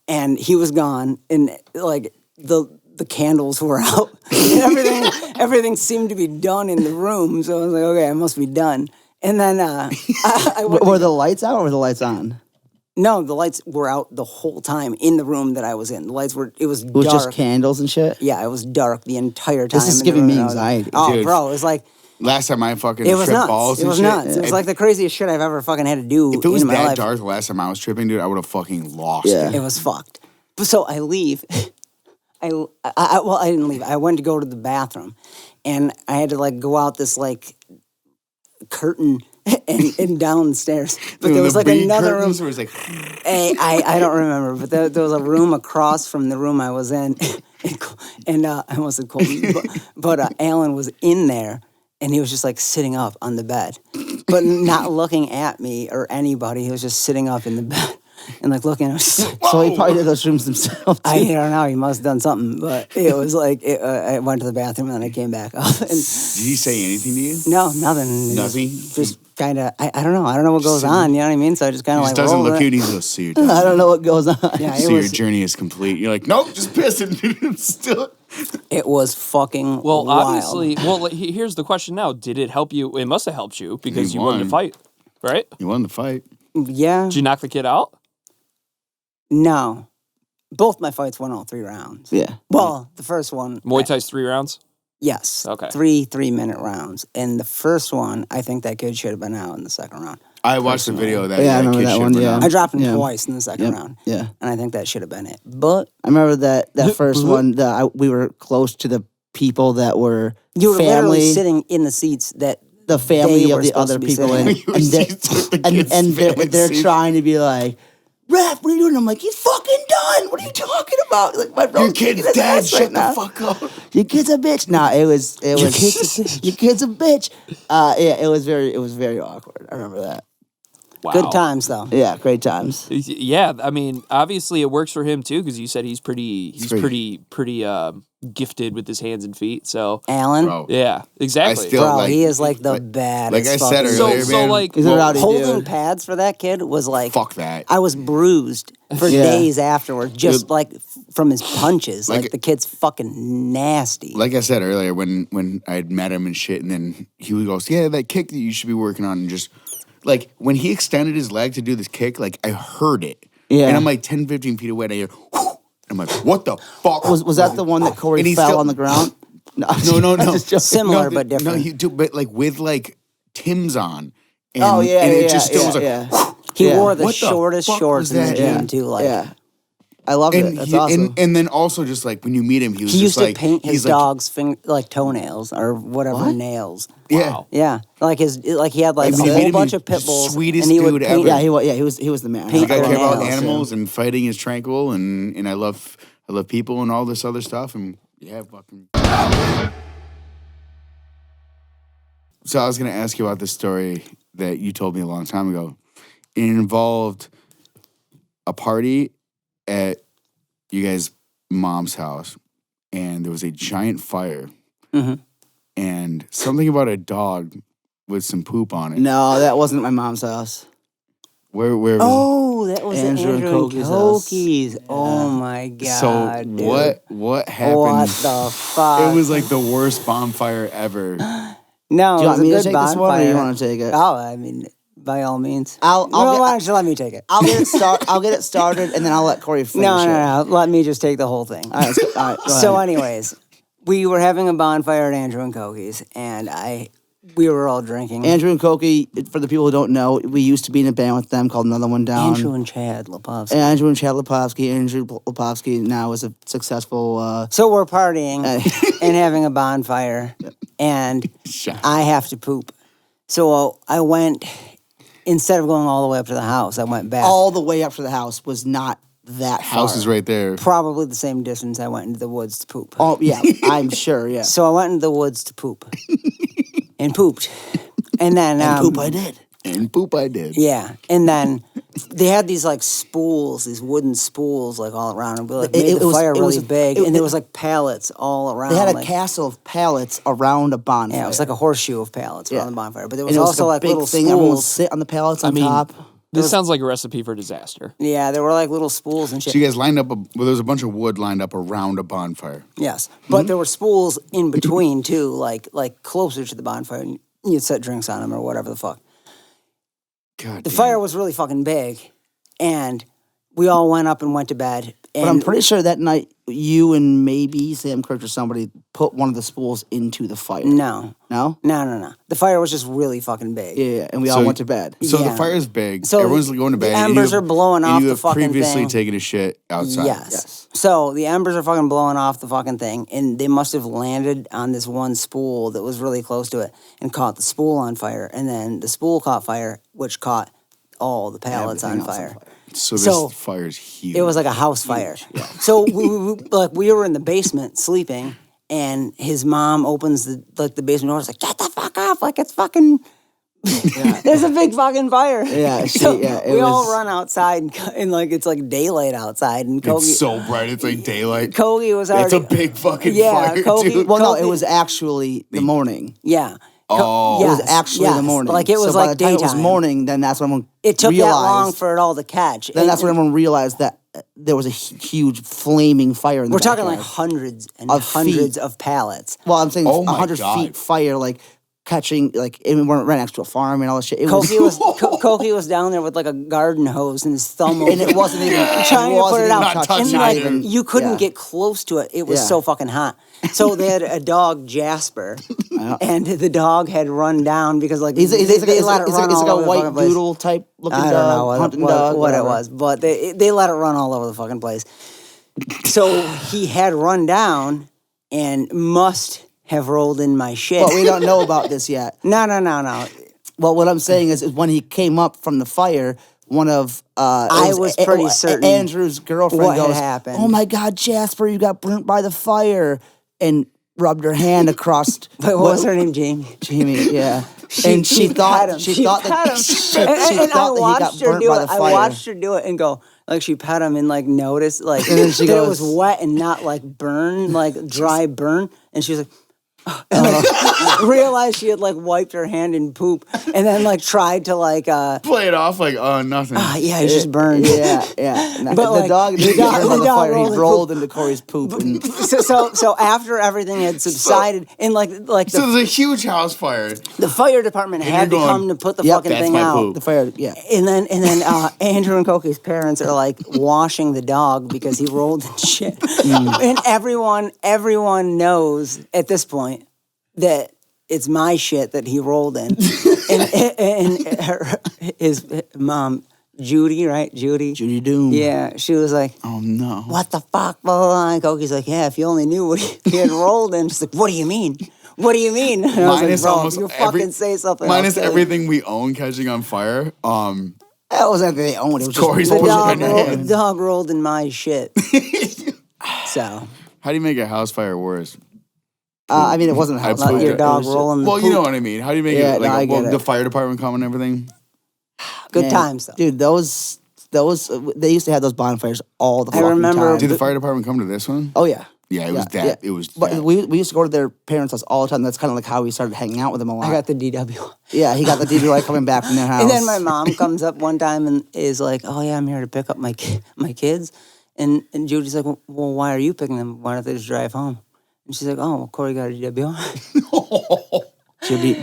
and he was gone, and like the candles were out, and everything seemed to be done in the room. So I was like, okay, I must be done. And then I went Were the lights out or were the lights on? No, the lights were out the whole time in the room that I was in. The lights were, it was It was dark. just candles and shit? Yeah, it was dark the entire time. This is in the giving room me that I was in. anxiety. Oh, Dude. bro, it was like, Last time I fucking it was tripped nuts. balls It and was shit. nuts. It was like the craziest shit I've ever fucking had to do If it was in my that life. dark the last time I was tripping, dude, I would have fucking lost Yeah. it. It was fucked. But so I leave. Well, I didn't leave. I went to go to the bathroom, and I had to like go out this like curtain and downstairs. But there Dude, was the like bead another room. curtains where it's like, I don't remember, but there was a room across from the room I was in, and I almost said Colton, but Alan was in there, and he was just like sitting up on the bed, but not looking at me or anybody. He was just sitting up in the bed and like looking at us. So he probably did those rooms himself. I Too. don't know. He must have done something, but it was like I went to the bathroom and then I came back up. And did he say anything to you? no, nothing. Nothing? Just kind of. I don't know. I don't know what goes on. You know what I mean? So I just kind He of just like doesn't rolled look at it. you and he's like, see, you're I don't know what goes on. Yeah, so it your was. journey is complete. You're like, nope, just pissing. Still. It was fucking Well, wild. obviously, here's the question now. Did it help you? It must have helped you because You you won the won. fight, right? You won the fight. Yeah. Did you knock the kid out? No. Both my fights went all 3 rounds. Yeah. Well, the first one. Muay Thai's 3 rounds? Yes. Okay. 3-minute rounds. And the first one, I think that kid should have been out in the second round. I watched the video of that. Yeah, I remember kid that shit one, went yeah. on. I dropped him Yeah. twice in the second Yep. round. Yeah. And I think that should have been it. But I remember that first one, we were close to the people that were you were literally family, sitting in the seats that the family they of were the supposed other to be people, sitting and, in. You and, were they, seats with the and, kids' and they're, family they're seats. trying to be like, Ref, what are you doing? I'm like, he's fucking done. What are you talking about? Like, my bro, Your kid's dead. Shut the fuck up. Your kid's a bitch. Nah, it was. Your kid's a bitch. Yeah, it was very awkward. I remember that. Wow. Good times though. Yeah, great times. Yeah, I mean, obviously it works for him too because you said he's pretty gifted with his hands and feet. So Alan, Bro. yeah, exactly. I still- bro, like- he is like the baddest. Like I said fucking- earlier, so man. like He's a rowdy holding dude. pads for that kid was like Fuck that. I was bruised for Yeah. days afterwards, just like from his punches. Like Like- the kid's fucking nasty. Like I said earlier, when I had met him and shit, and then he goes, "Yeah, that kick that you should be working on," and just like when he extended his leg to do this kick, like I heard it, Yeah. and I'm like 10, 15 feet away, and I hear, whoo, I'm like, "What the fuck?" Was that the one that Cory And he fell still- on the ground? No, No. Just joking. Similar No, but different. No, he do, but like with like Tim's on. And, Oh yeah, and yeah, it just still was like, yeah. he Yeah. wore the What the shortest fuck shorts was in the that? gym Yeah. too. Like Yeah, I love it. and, That's he, awesome. and then also just like when you meet him, he was he used just to like paint his he's like, dog's toenails or whatever What? nails. Yeah, Wow. Yeah, like he had like Like, when a you meet whole him, bunch he's of pit the bulls, sweetest and he would dude paint. ever. he was the man. Paint the guy their care about nails, animals and fighting is tranquil, and I love people and all this other stuff, and yeah, fucking. So I was gonna ask you about this story that you told me a long time ago. It involved a party at you guys' mom's house, and there was a giant fire, Mhm. and something about a dog with some poop on it. No, that wasn't at my mom's house. Where was Oh, that was Andrew and Andrew and Koki's house. Koki's. Oh my it? god! So dude. what happened? What the fuck? It was like the worst bonfire ever. no. Do it you was want a me to good take this one, or bonfire. you want to take it? Oh, I mean, by all means. I'll no, get- why don't you let me take it? I'll get it started, and then I'll let Cory finish No, it. no, no. Let me just take the whole thing. All right, let's go. All right, go So, ahead. anyways, we were having a bonfire at Andrew and Koki's, and we were all drinking. Andrew and Koki, for the people who don't know, we used to be in a band with them called Another One Down. Andrew and Chad Lepovsky. Andrew and Chad Lepovsky. Andrew Lepovsky now is a successful. So we're partying and having a bonfire, and I have to poop. So I went, instead of going all the way up to the house, I went back. All the way up to the house was not that House far. is right there. Probably the same distance I went into the woods to poop. Oh yeah, I'm sure. Yeah. So I went into the woods to poop. And pooped. And then... Poop I did. And poop I did. Yeah. And then they had these like spools, these wooden spools like all around. And we like made the fire really big. And there was like pallets all around. They had a like, castle of pallets around a bonfire. Yeah, it was like a horseshoe of pallets around the bonfire. But there was and it was also like like a big little thing. Everyone would spools. sit on the pallets on mean, top. This sounds like a recipe for disaster. Yeah, there were like little spools and shit. So you guys lined up, there was a bunch of wood lined up around a bonfire. Yes. But there were spools in between too, like closer to the bonfire. And you'd set drinks on them or whatever the fuck. God The damn. fire was really fucking big. And we all went up and went to bed. And But I'm pretty sure that night you and maybe Sam Kirk or somebody put one of the spools into the fire. No. No? No. The fire was just really fucking big. Yeah, and we all So- went to bed. So Yeah. the fire's big. So everyone's going to the bed. and embers you- are blowing and off you the have fucking previously thing. taken a shit outside. Yes. So the embers are fucking blowing off the fucking thing, and they must have landed on this one spool that was really close to it and caught the spool on fire, and then the spool caught fire, which caught all the pallets on Everything else fire. So this So, fire's huge. It was like a house fire. So we were in the basement sleeping, and his mom opens the basement door. It's like, get the fuck off! Like it's fucking. There's a big fucking fire. Yeah, we all run outside and like it's like daylight outside, and Kogi, It's so bright. It's like daylight. Kogi was It's already. a big fucking Yeah, fire, Kogi- dude. Well, no, Kobe- it was actually the morning. Yeah. Oh. It was Yes, actually yes. the morning. Like it was so by like the time daytime. it was morning, then that's when everyone It took realized. that long for it all to catch. Then that's when everyone realized that there was a huge flaming fire in the we're talking like backyard. hundreds and Of hundreds feet. of pallets. Well, I'm saying Oh my 100 God. feet fire, like catching, like it went right next to a farm and all that shit. It was, Koki was down there with like a garden hose and his thumb, and it wasn't even trying to put it out. Not touching And like it. you couldn't Yeah. get close to it. It was Yeah. so fucking hot. So they had a dog, Jasper, and the dog had run down because like He's they let it run all like over a the white fucking place. doodle type looking I don't dog, know hunting what dog, it whatever. was, but they let it run all over the fucking place. So he had run down and must have rolled in my shit. But we don't know about this yet. No. Well, what I'm saying is when he came up from the fire, one of I was pretty certain Andrew's girlfriend what had goes, happened. "Oh my God, Jasper, you got burnt by the fire!" And rubbed her hand across. But what was her name? Jamie. Jamie, yeah. And she thought that he got burnt by the fire. I watched her do it and go, like she pet him and like noticed like And then she that it goes- was wet and not like burn, like dry burn. And she was like, and like, realized she had like wiped her hand in poop and then like tried to like Play it off like, oh, nothing. yeah, he's just burned. Yeah. But, the like, dog didn't get burned by the fire. He rolled rolled into Cory's poop. And So after everything had subsided and like So there's a huge house fire. the fire department And had to you're going, come to put the "Yep, fucking that's thing my out. poop." the fire, yeah. And then Andrew and Koki's parents are like washing the dog because he rolled in shit. And everyone knows at this point that it's my shit that he rolled in. and his mom, Judy, right? Judy Doom. Yeah, she was like, Oh, no. what the fuck? Blah, blah, blah. And Koki's like, yeah, if you only knew what he had rolled in. She's like, what do you mean? What do you mean? And I was Minus like, bro, almost you fucking say something. Minus I'll kill you." everything we own catching on fire. That wasn't that they owned it. It was Cory's just The dog rolled in my shit. So, How do you make a house fire worse? I mean, it wasn't a house I fire. put your it dog was just- rolling the Well, poop. you know what I mean. How do you make Yeah, it? Like, no, I get it. the fire department come and everything? Good Man, times, though. Dude, those they used to have those bonfires all the I fucking remember- time. Did the fire department come to this one? Oh yeah. Yeah, it was that. yeah. It was But that. we used to go to their parents' house all the time. That's kind of like how we started hanging out with them a lot. I got the DW. yeah, he got the DWI coming back from their house. And then my mom comes up one time and is like, "Oh yeah, I'm here to pick up my kids." And Judy's like, "Well, why are you picking them? Why don't they just drive home?" And she's like, "Oh, well, Cory got a DW." Judy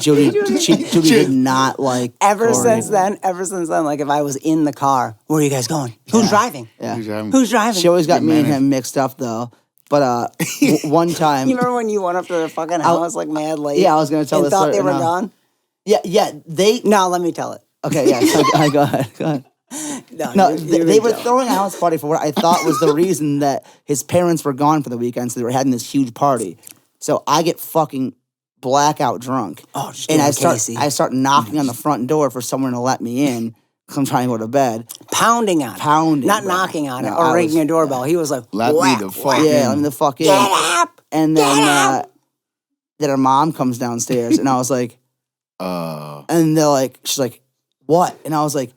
did not like Ever Cory. since then, like if I was in the car, where are you guys going? Who's driving? Yeah. Who's driving? She always got me and Manic. him mixed up though. But one time, You remember when you went up to their fucking house like mad late? Yeah, I was gonna tell and this thought story they were now. gone? yeah, they. No, let me tell it. Okay, yeah, go ahead. No, they were throwing a house party for what I thought was the reason that his parents were gone for the weekend, so they were having this huge party. So I get fucking blackout drunk. Oh, just and getting I Casey. start knocking on the front door for someone to let me in because I'm trying to go to bed. Pounding on it. Pounding, Not bro. knocking on it No, or I ringing was- a doorbell. He was like, Let me whack, the fuck whack. Yeah, in. let me the fuck in. Get up! And then then her mom comes downstairs, and I was like, and they're like, she's like, what? And I was like,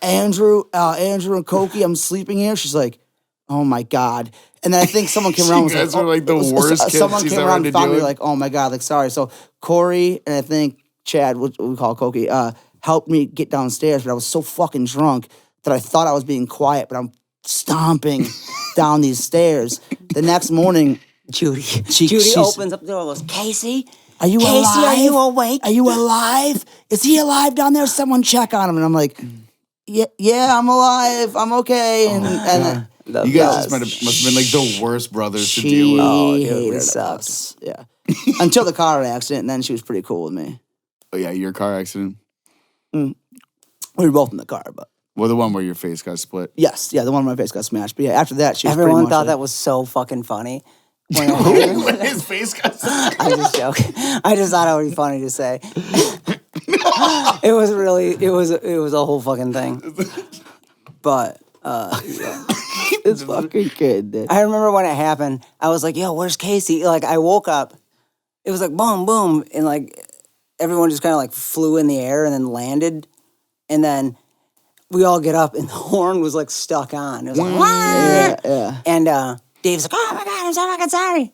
Andrew and Koki, I'm sleeping here. She's like, oh my God. And then I think someone came around and was You guys like, were like the worst kids someone she's came ever around had and to found deal me with. like, oh my God, like, sorry. So Cory and I think Chad, what we call Koki, helped me get downstairs, but I was so fucking drunk that I thought I was being quiet, but I'm stomping down these stairs. The next morning, Judy she's- opens up the door and goes, Casey? are you Casey, alive? are you awake? Are you alive? Is he alive down there? Someone check on him. And I'm like, yeah, I'm alive. I'm okay. And You guys must have been like the worst brothers to she deal with. Oh, dude, hated we us. sucked. Yeah. Until the car accident, and then she was pretty cool with me. Oh, yeah, your car accident. We were both in the car, but Well, the one where your face got split. yes, yeah, the one where my face got smashed. But yeah, after that, she was pretty Everyone much thought like, that was so fucking funny. When it happened. When his face got split. I'm just joking. I just thought it would be funny to say. It was a whole fucking thing. But this fucking kid. Dude. I remember when it happened, I was like, yo, where's Casey? Like I woke up, it was like boom, boom, and like everyone just kind of like flew in the air and then landed. And then we all get up and the horn was like stuck on. It was like, Yeah. and Dave's like, oh my God, I'm so fucking sorry.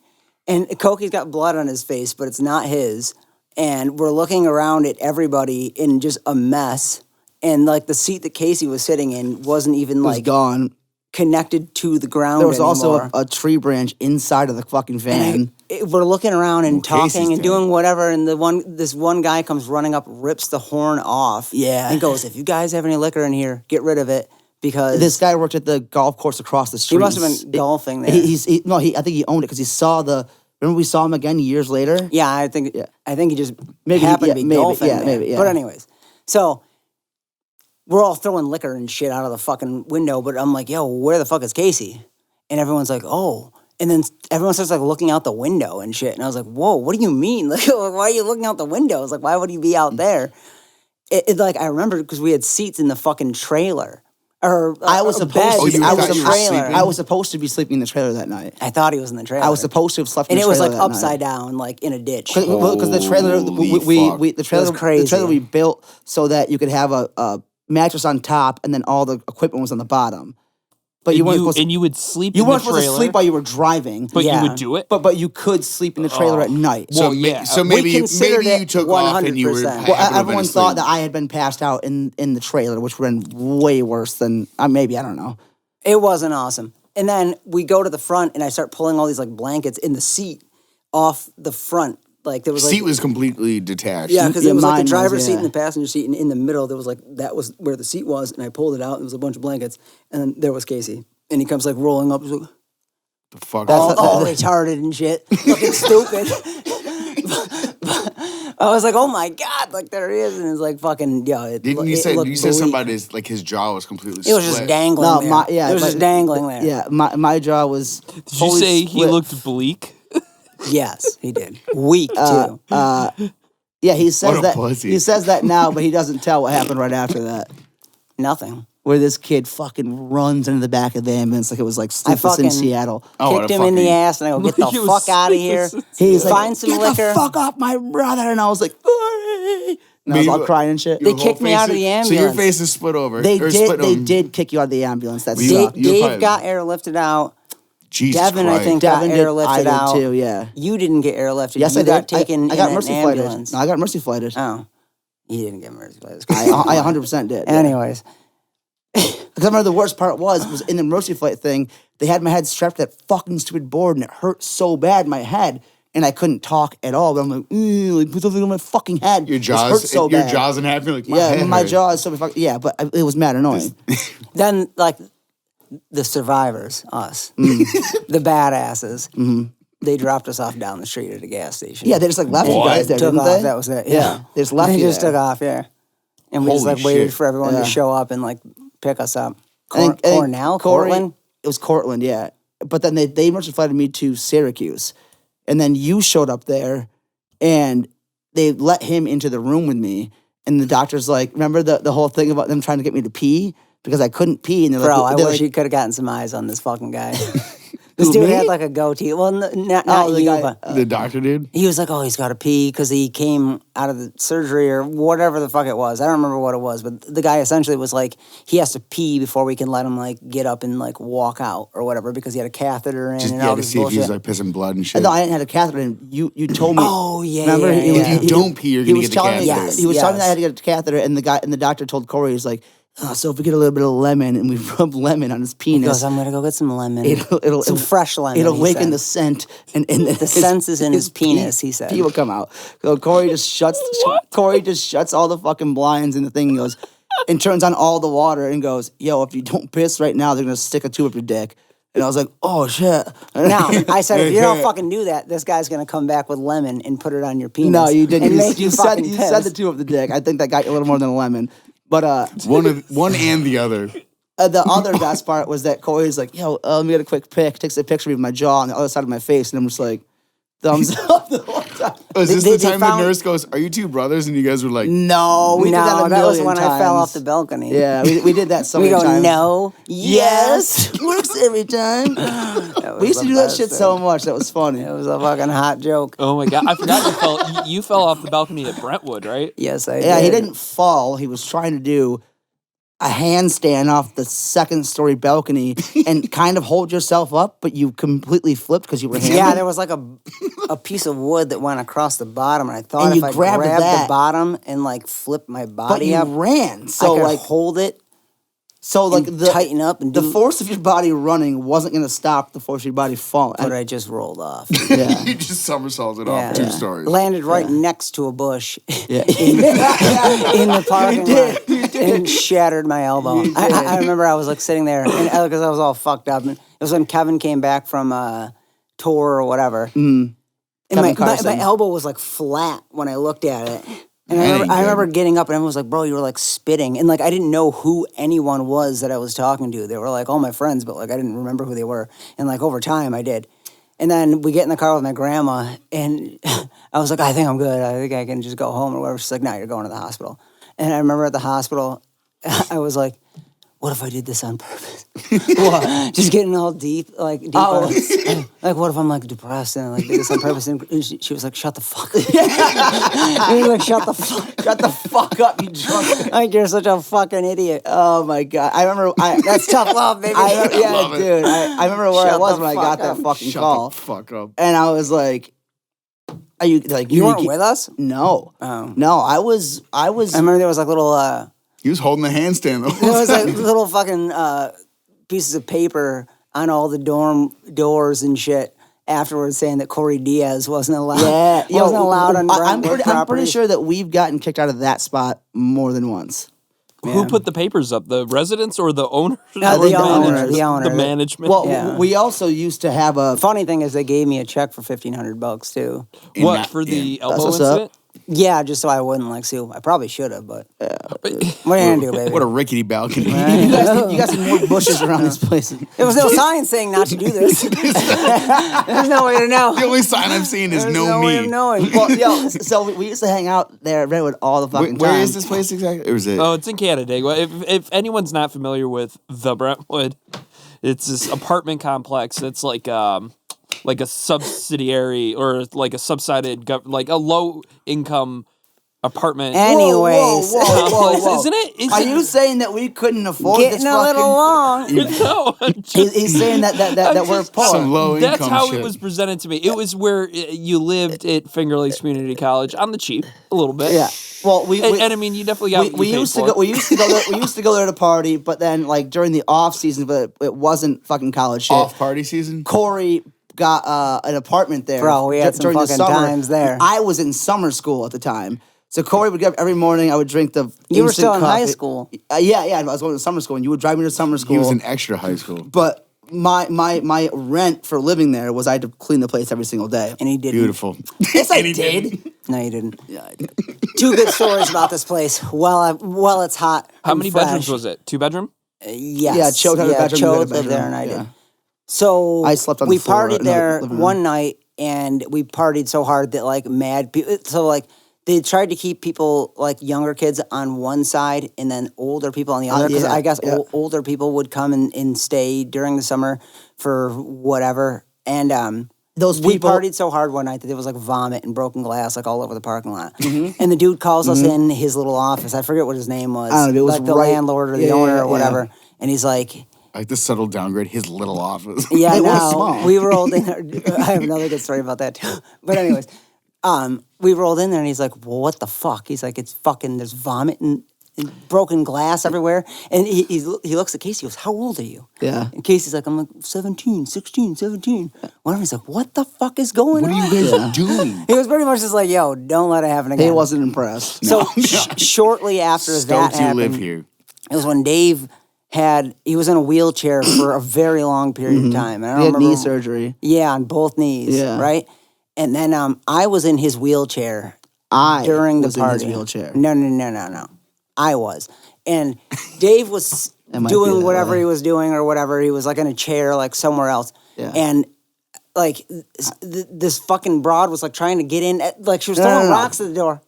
And Koki's got blood on his face, but it's not his. And we're looking around at everybody in just a mess. And like the seat that Casey was sitting in wasn't even It was like gone. connected to the ground There was anymore. also a tree branch inside of the fucking van. We're looking around and Casey's talking and dead. doing whatever, and this one guy comes running up, rips the horn off, Yeah. and goes, "If you guys have any liquor in here, get rid of it because This guy worked at the golf course across the street. he must have been golfing there." I think he owned it because he saw the. Remember we saw him again years later. Yeah, I think he just Maybe, happened yeah, to be maybe, golfing yeah, there. maybe, yeah. But anyways, so we're all throwing liquor and shit out of the fucking window, but I'm like, "Yo, where the fuck is Casey?" And everyone's like, "Oh." And then everyone starts like looking out the window and shit. And I was like, whoa, what do you mean? Like, why are you looking out the window? I was like, why would he be out there? Like, I remember because we had seats in the fucking trailer. Or I was a supposed bed to. Oh, you in thought the you were trailer. sleeping? I was supposed to be sleeping in the trailer that night. I thought he was in the trailer. I was supposed to have slept in and the it was trailer like that upside night. down, like in a ditch. Because the trailer, Holy fuck. the trailer, It was crazy. the trailer we built so that you could have a mattress on top, and then all the equipment was on the bottom. But you weren't supposed to, you would sleep. you in weren't the supposed to trailer, sleep while you were driving. but you Yeah. would do it. But you could sleep in the trailer at night. So, Well, yeah. so We maybe considered you it took off and you were 100%. Well, having everyone been thought asleep. that I had been passed out in the trailer, which would have been way worse than maybe, I don't know. It wasn't awesome. And then we go to the front, and I start pulling all these like blankets in the seat off the front. Like there was like seat was completely detached. yeah, because Yeah, it was like mine the was, driver's seat yeah. and the passenger seat, and in the middle there was like that was where the seat was, and I pulled it out. And there was a bunch of blankets, and then there was Casey, and he comes like rolling up, he's like, The fuck. all retarded and shit, fucking stupid. I was like, oh my god, like there he is, and it's like fucking Didn't you say you said somebody's like his jaw was completely It was split. just dangling. No, there. It was just dangling there. Yeah, my jaw was. Did you say he split. looked bleak? Yes, he did. Weak too. Yeah, he says What a that. pussy. He says that now, but he doesn't tell what happened right after that. Nothing. Where this kid fucking runs into the back of the ambulance like it was like Sleepless fucking- in Seattle. Oh, what Kicked a him in the fucking- ass, and I go, get the Like it was fuck out of here. He's like, Find some get liquor. the fuck off my brother, and I was like, Cory. And I was Me- all crying and shit. Your They whole kicked me face out of is- the So your ambulance. face is split over. They or did. split They on- did kick you out of the ambulance. That's You- sucked. you're Dave probably- got airlifted out. Jesus Devin, Christ. I think, Devin got did. airlifted I did out. too. Yeah. You didn't get airlifted. Yes, you I got did. taken I got in mercy an flighted. ambulance. No, I got mercy flighted. Oh, you didn't get mercy flighted. I 100% did. Yeah. Anyways, Because I remember the worst part was in the mercy flight thing, they had my head strapped to that fucking stupid board, and it hurt so bad in my head, and I couldn't talk at all. But I'm like, put something on my fucking head. Your This jaws, hurt so your bad. jaws and half. You're like, my Yeah, head my hurt. jaw is so fucking. Yeah, but it was mad annoying. then like the survivors, us, the badasses, they dropped us off down the street at a gas station. Yeah, they just like left you What? guys there, took didn't off. they? That was it. Yeah, Yeah, they just left They you just there. took off. Yeah, and we just Holy like waited shit. for everyone Yeah. to show up and like pick us up. I think Cornell, Cory- Cortland. It was Cortland, yeah. But then they mercy flighted me to Syracuse, and then you showed up there, and they let him into the room with me, and the doctor's like, remember the whole thing about them trying to get me to pee because I couldn't pee, and they're Bro, like, I they're wish like, you could have gotten some eyes on this fucking guy. This Who, dude me? had like a goatee. Well, not the you, guy- but The doctor did. he was like, "Oh, he's got to pee" because he came out of the surgery or whatever the fuck it was. I don't remember what it was, but the guy essentially was like, he has to pee before we can let him like get up and like walk out or whatever because he had a catheter in Just and yeah, all to this see if bullshit. he was like pissing blood and shit. no, I didn't have a catheter in. You told me. Oh, yeah, Remember? yeah, He- yeah. he- If you don't pee, you're he gonna was get the telling me. catheter. Yes. He was telling me I had to get a catheter, and the doctor told Cory, he's like, oh, so if we get a little bit of lemon and we rub lemon on his He penis, goes, "I'm gonna go get some lemon, it'll some fresh lemon." It'll he awaken said. the scent, and the sense is in his penis, pee, he said. pee will come out. So Cory just shuts. Cory just shuts all the fucking blinds in the thing. And goes and turns on all the water and goes, "Yo, if you don't piss right now, they're gonna stick a tube up your dick." And I was like, "Oh shit!" Now, I said, if you don't fucking do that, this guy's gonna come back with lemon and put it on your penis. No, you didn't. And make You said fucking you piss. said the tube of the dick. I think that got you a little more than a lemon. But one and the other. the other best part was that Cory's like, "Yo, let me get a quick pic." Takes a picture of my jaw on the other side of my face, and I'm just like, thumbs up the whole time. Oh, is this They- the they time found- the nurse goes, "Are you two brothers?" And you guys were like, No, we did that No, a that was million when times. I fell off the balcony. Yeah, we did that so We many go, times. no, yes. Works every time. That was We used to the do that best shit thing. so much. That was funny. It was a fucking hot joke. Oh my god! I forgot you fell off the balcony at Brentwood, right? Yes, I Yeah, did. he didn't fall. He was trying to do a handstand off the second-story balcony and kind of hold yourself up, but you completely flipped because you were handing. Yeah, there was like a piece of wood that went across the bottom, and I thought And if you I grabbed grabbed that. the bottom and like flipped my but body you up, ran. I So could like, hold it, like and the tighten up, and the do. force of your body running wasn't going to stop the force of your body falling. But I just rolled off. yeah. you just somersaulted Yeah. off 2 stories. Landed right next to a bush Yeah. in the parking did, lot and shattered my elbow. I remember I was like sitting there because I was all fucked up. And it was when Kevin came back from a tour or whatever. And my Carson. elbow was like flat when I looked at it. And That ain't I good. remember getting up and everyone was like, "Bro, you were like spitting." And like I didn't know who anyone was that I was talking to. They were like all my friends, but like I didn't remember who they were. And like over time I did. And then we get in the car with my grandma and I was like, "I think I'm good. I think I can just go home or whatever." She's like, "No, you're going to the hospital." And I remember at the hospital, I was like, what if I did this on purpose? What? Just getting all deep, like deep. Like, what if I'm like depressed and I like did this on purpose? And she was like, shut the fuck up. And he was like, shut the fuck up, you drunk. Like, you're such a fucking idiot. Oh my God. I remember. That's tough love, baby. Dude. I remember where I was when I got that fucking call. Shut the fuck up. And I was like, are you like You weren't with us? No. Oh. No, I was. I remember there was like little. He was holding the handstand the whole There was time. like little fucking pieces of paper on all the dorm doors and shit afterwards saying that Cory Diaz wasn't allowed. Wasn't allowed on I'm pretty sure that we've gotten kicked out of that spot more than once. Who put the papers up? The residents or the owners? No, Or the owner. The management? Well, we also used to have a... Funny thing is they gave me a check for $1,500 too. What, for the elbow what's up. incident? Yeah, just so I wouldn't like sue. I probably should have, but what are you gonna do, baby? What a rickety balcony. You got some more bushes around this place. There was no sign saying not to do this. There's no way to know. The only sign I'm seeing is There's no way me. of knowing. Well, so we used to hang out there at Redwood all the fucking time. Where is this place exactly? Or is it? Oh, it's in Canandaigua. If anyone's not familiar with the Brentwood, it's this apartment complex. It's like a subsidiary or like a subsided, like a low income apartment. Anyways, Whoa. Isn't it? Are you saying that we couldn't afford getting this a fucking... little long. No, He's saying that we're poor. Some low income that's how shit. it was presented to me. It was where you lived at Finger Lakes Community College on the cheap, a little bit. Yeah. Well, and I mean, you definitely got. we used to go. We used to go there. We used to go there to party, but then like during the off season, but it wasn't fucking college shit. Off party season? Cory got an apartment there. Bro, we had some during the fucking summer. times there. I was in summer school at the time. So Cory would get up every morning. I would drink the You were instant still in high coffee. school. Yeah. I was going to summer school, and you would drive me to summer school. He was in extra high school. But my rent for living there was I had to clean the place every single day. And he didn't. Beautiful. Yes, I And he did. No, you didn't. Yeah, I did. Two good stories about this place. Well, it's hot. How and many fresh. bedrooms was it? 2 bedroom? Yes. Yeah, Cho had a bedroom, you had a Cho lived bedroom. there, and I Yeah. did. So I slept on we the floor partied in the there living room. one night, and we partied so hard that like mad people. So like they tried to keep people like younger kids on one side and then older people on the other. Because yeah, I guess yeah. older people would come and stay during the summer for whatever. And Those we people- partied so hard one night that there was like vomit and broken glass like all over the parking lot. Mm-hmm. And the dude calls us in his little office. I forget what his name was. I don't know, it was like the right- landlord or the yeah, owner yeah, or whatever. And he's like, I like the subtle downgrade, his little office. yeah, It was no, small. we rolled in there. I have another good story about that too. But anyways, we rolled in there and he's like, well, what the fuck? He's like, it's fucking, there's vomit and broken glass everywhere. And he looks at Casey, he goes, how old are you? Yeah. And Casey's like, I'm like 17, 16, 17. Whatever. He's like, what the fuck is going on? What are you guys doing? He was pretty much just like, yo, don't let it happen again. He wasn't impressed. So shortly after that Stokes you happened, live here. it was when Dave he was in a wheelchair for a very long period of time. And I don't He had knee remember- surgery. Yeah, on both knees. Yeah. Right? And then I was in his wheelchair I during the was party. in his wheelchair. No. I was. And Dave was It might be doing that whatever way. he was doing or whatever. He was like in a chair, like somewhere else. Yeah. And like this fucking broad was like trying to get in. Like she was No, throwing no, no. rocks at the door.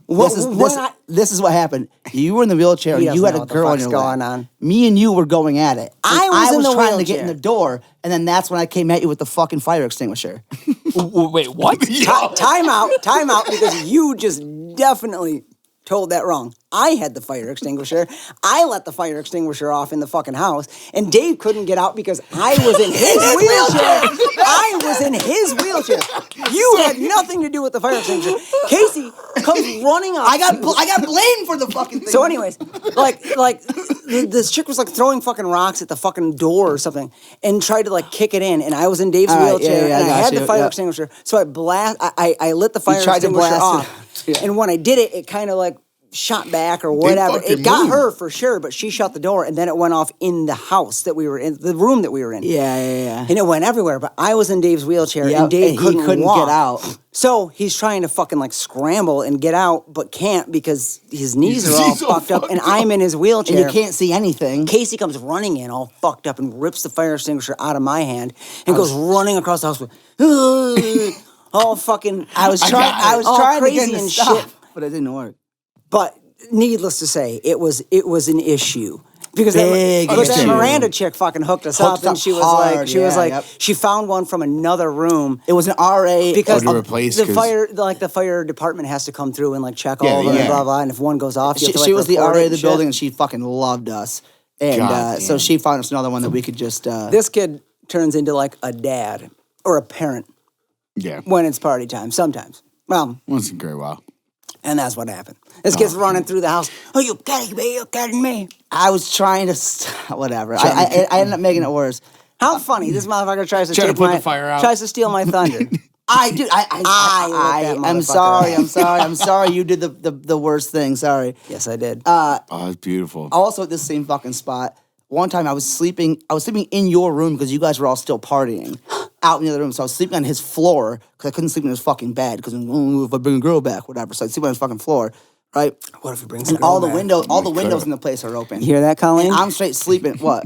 This is what happened. You were in the wheelchair. He And you doesn't had know a what the girl on fuck's your going lap. on. Me and you were going at it. I was in the trying to get in wheelchair. the door, and then that's when I came at you with the fucking fire extinguisher. Wait, what? Time out, because you just definitely told that wrong. I had the fire extinguisher. I let the fire extinguisher off in the fucking house, and Dave couldn't get out because I was in his wheelchair. I was in his wheelchair. You had nothing to do with the fire extinguisher. Casey comes running up. I got blamed for the fucking thing. So anyways, like this chick was like throwing fucking rocks at the fucking door or something and tried to like kick it in, and I was in Dave's All right, wheelchair yeah, and I I got had the you, fire yeah. extinguisher. So I lit the fire tried to extinguisher blast off. it. Yeah. And when I did it, it kind of like shot back or whatever. fucking It got moved. her for sure, but she shut the door and then it went off in the house that we were in, the room that we were in. Yeah. And it went everywhere, but I was in Dave's wheelchair Yep, and Dave and he couldn't walk. get out. So he's trying to fucking like scramble and get out, but can't because his knees are all He's all fucked up and fucked I'm in his wheelchair. And you can't see anything. Casey comes running in all fucked up and rips the fire extinguisher out of my hand and goes running across the house with all fucking. I was trying all to get crazy him to and stop, shit. but it didn't work. But needless to say, it was an issue Because Big that issue. Miranda chick fucking hooked us Hooked up, and up she was hard, like, she was yeah, like, yep. she found one from another room. It was an RA. Because to replace, the 'cause- fire department has to come through and like check Yeah, all of them and yeah. blah blah. And if one goes off, you have to, She like, was the report RA it of the and shit. building, and she fucking loved us. And God so damn. she found us another one that we could just. This kid turns into like a dad or a parent Yeah. when it's party time. Sometimes, well, Once in a great while. and that's what happened. This kid's running through the house. Are you kidding me? You kidding me? I was trying to. Whatever. I ended up making it worse. How funny! This motherfucker tries to Trying to take put my the fire out. tries to steal my thunder. Dude, I lit that I'm motherfucker sorry. up. I'm sorry. You did the worst thing. Sorry. Yes, I did. Oh, it's beautiful. Also at this same fucking spot. One time I was sleeping in your room because you guys were all still partying out in the other room. So I was sleeping on his floor because I couldn't sleep in his fucking bed because if I bring a girl back, whatever. So I'd sleep on his fucking floor, right? What if he brings And a girl all the back? windows in the place are open. You hear that, Colleen? And I'm straight sleeping. What?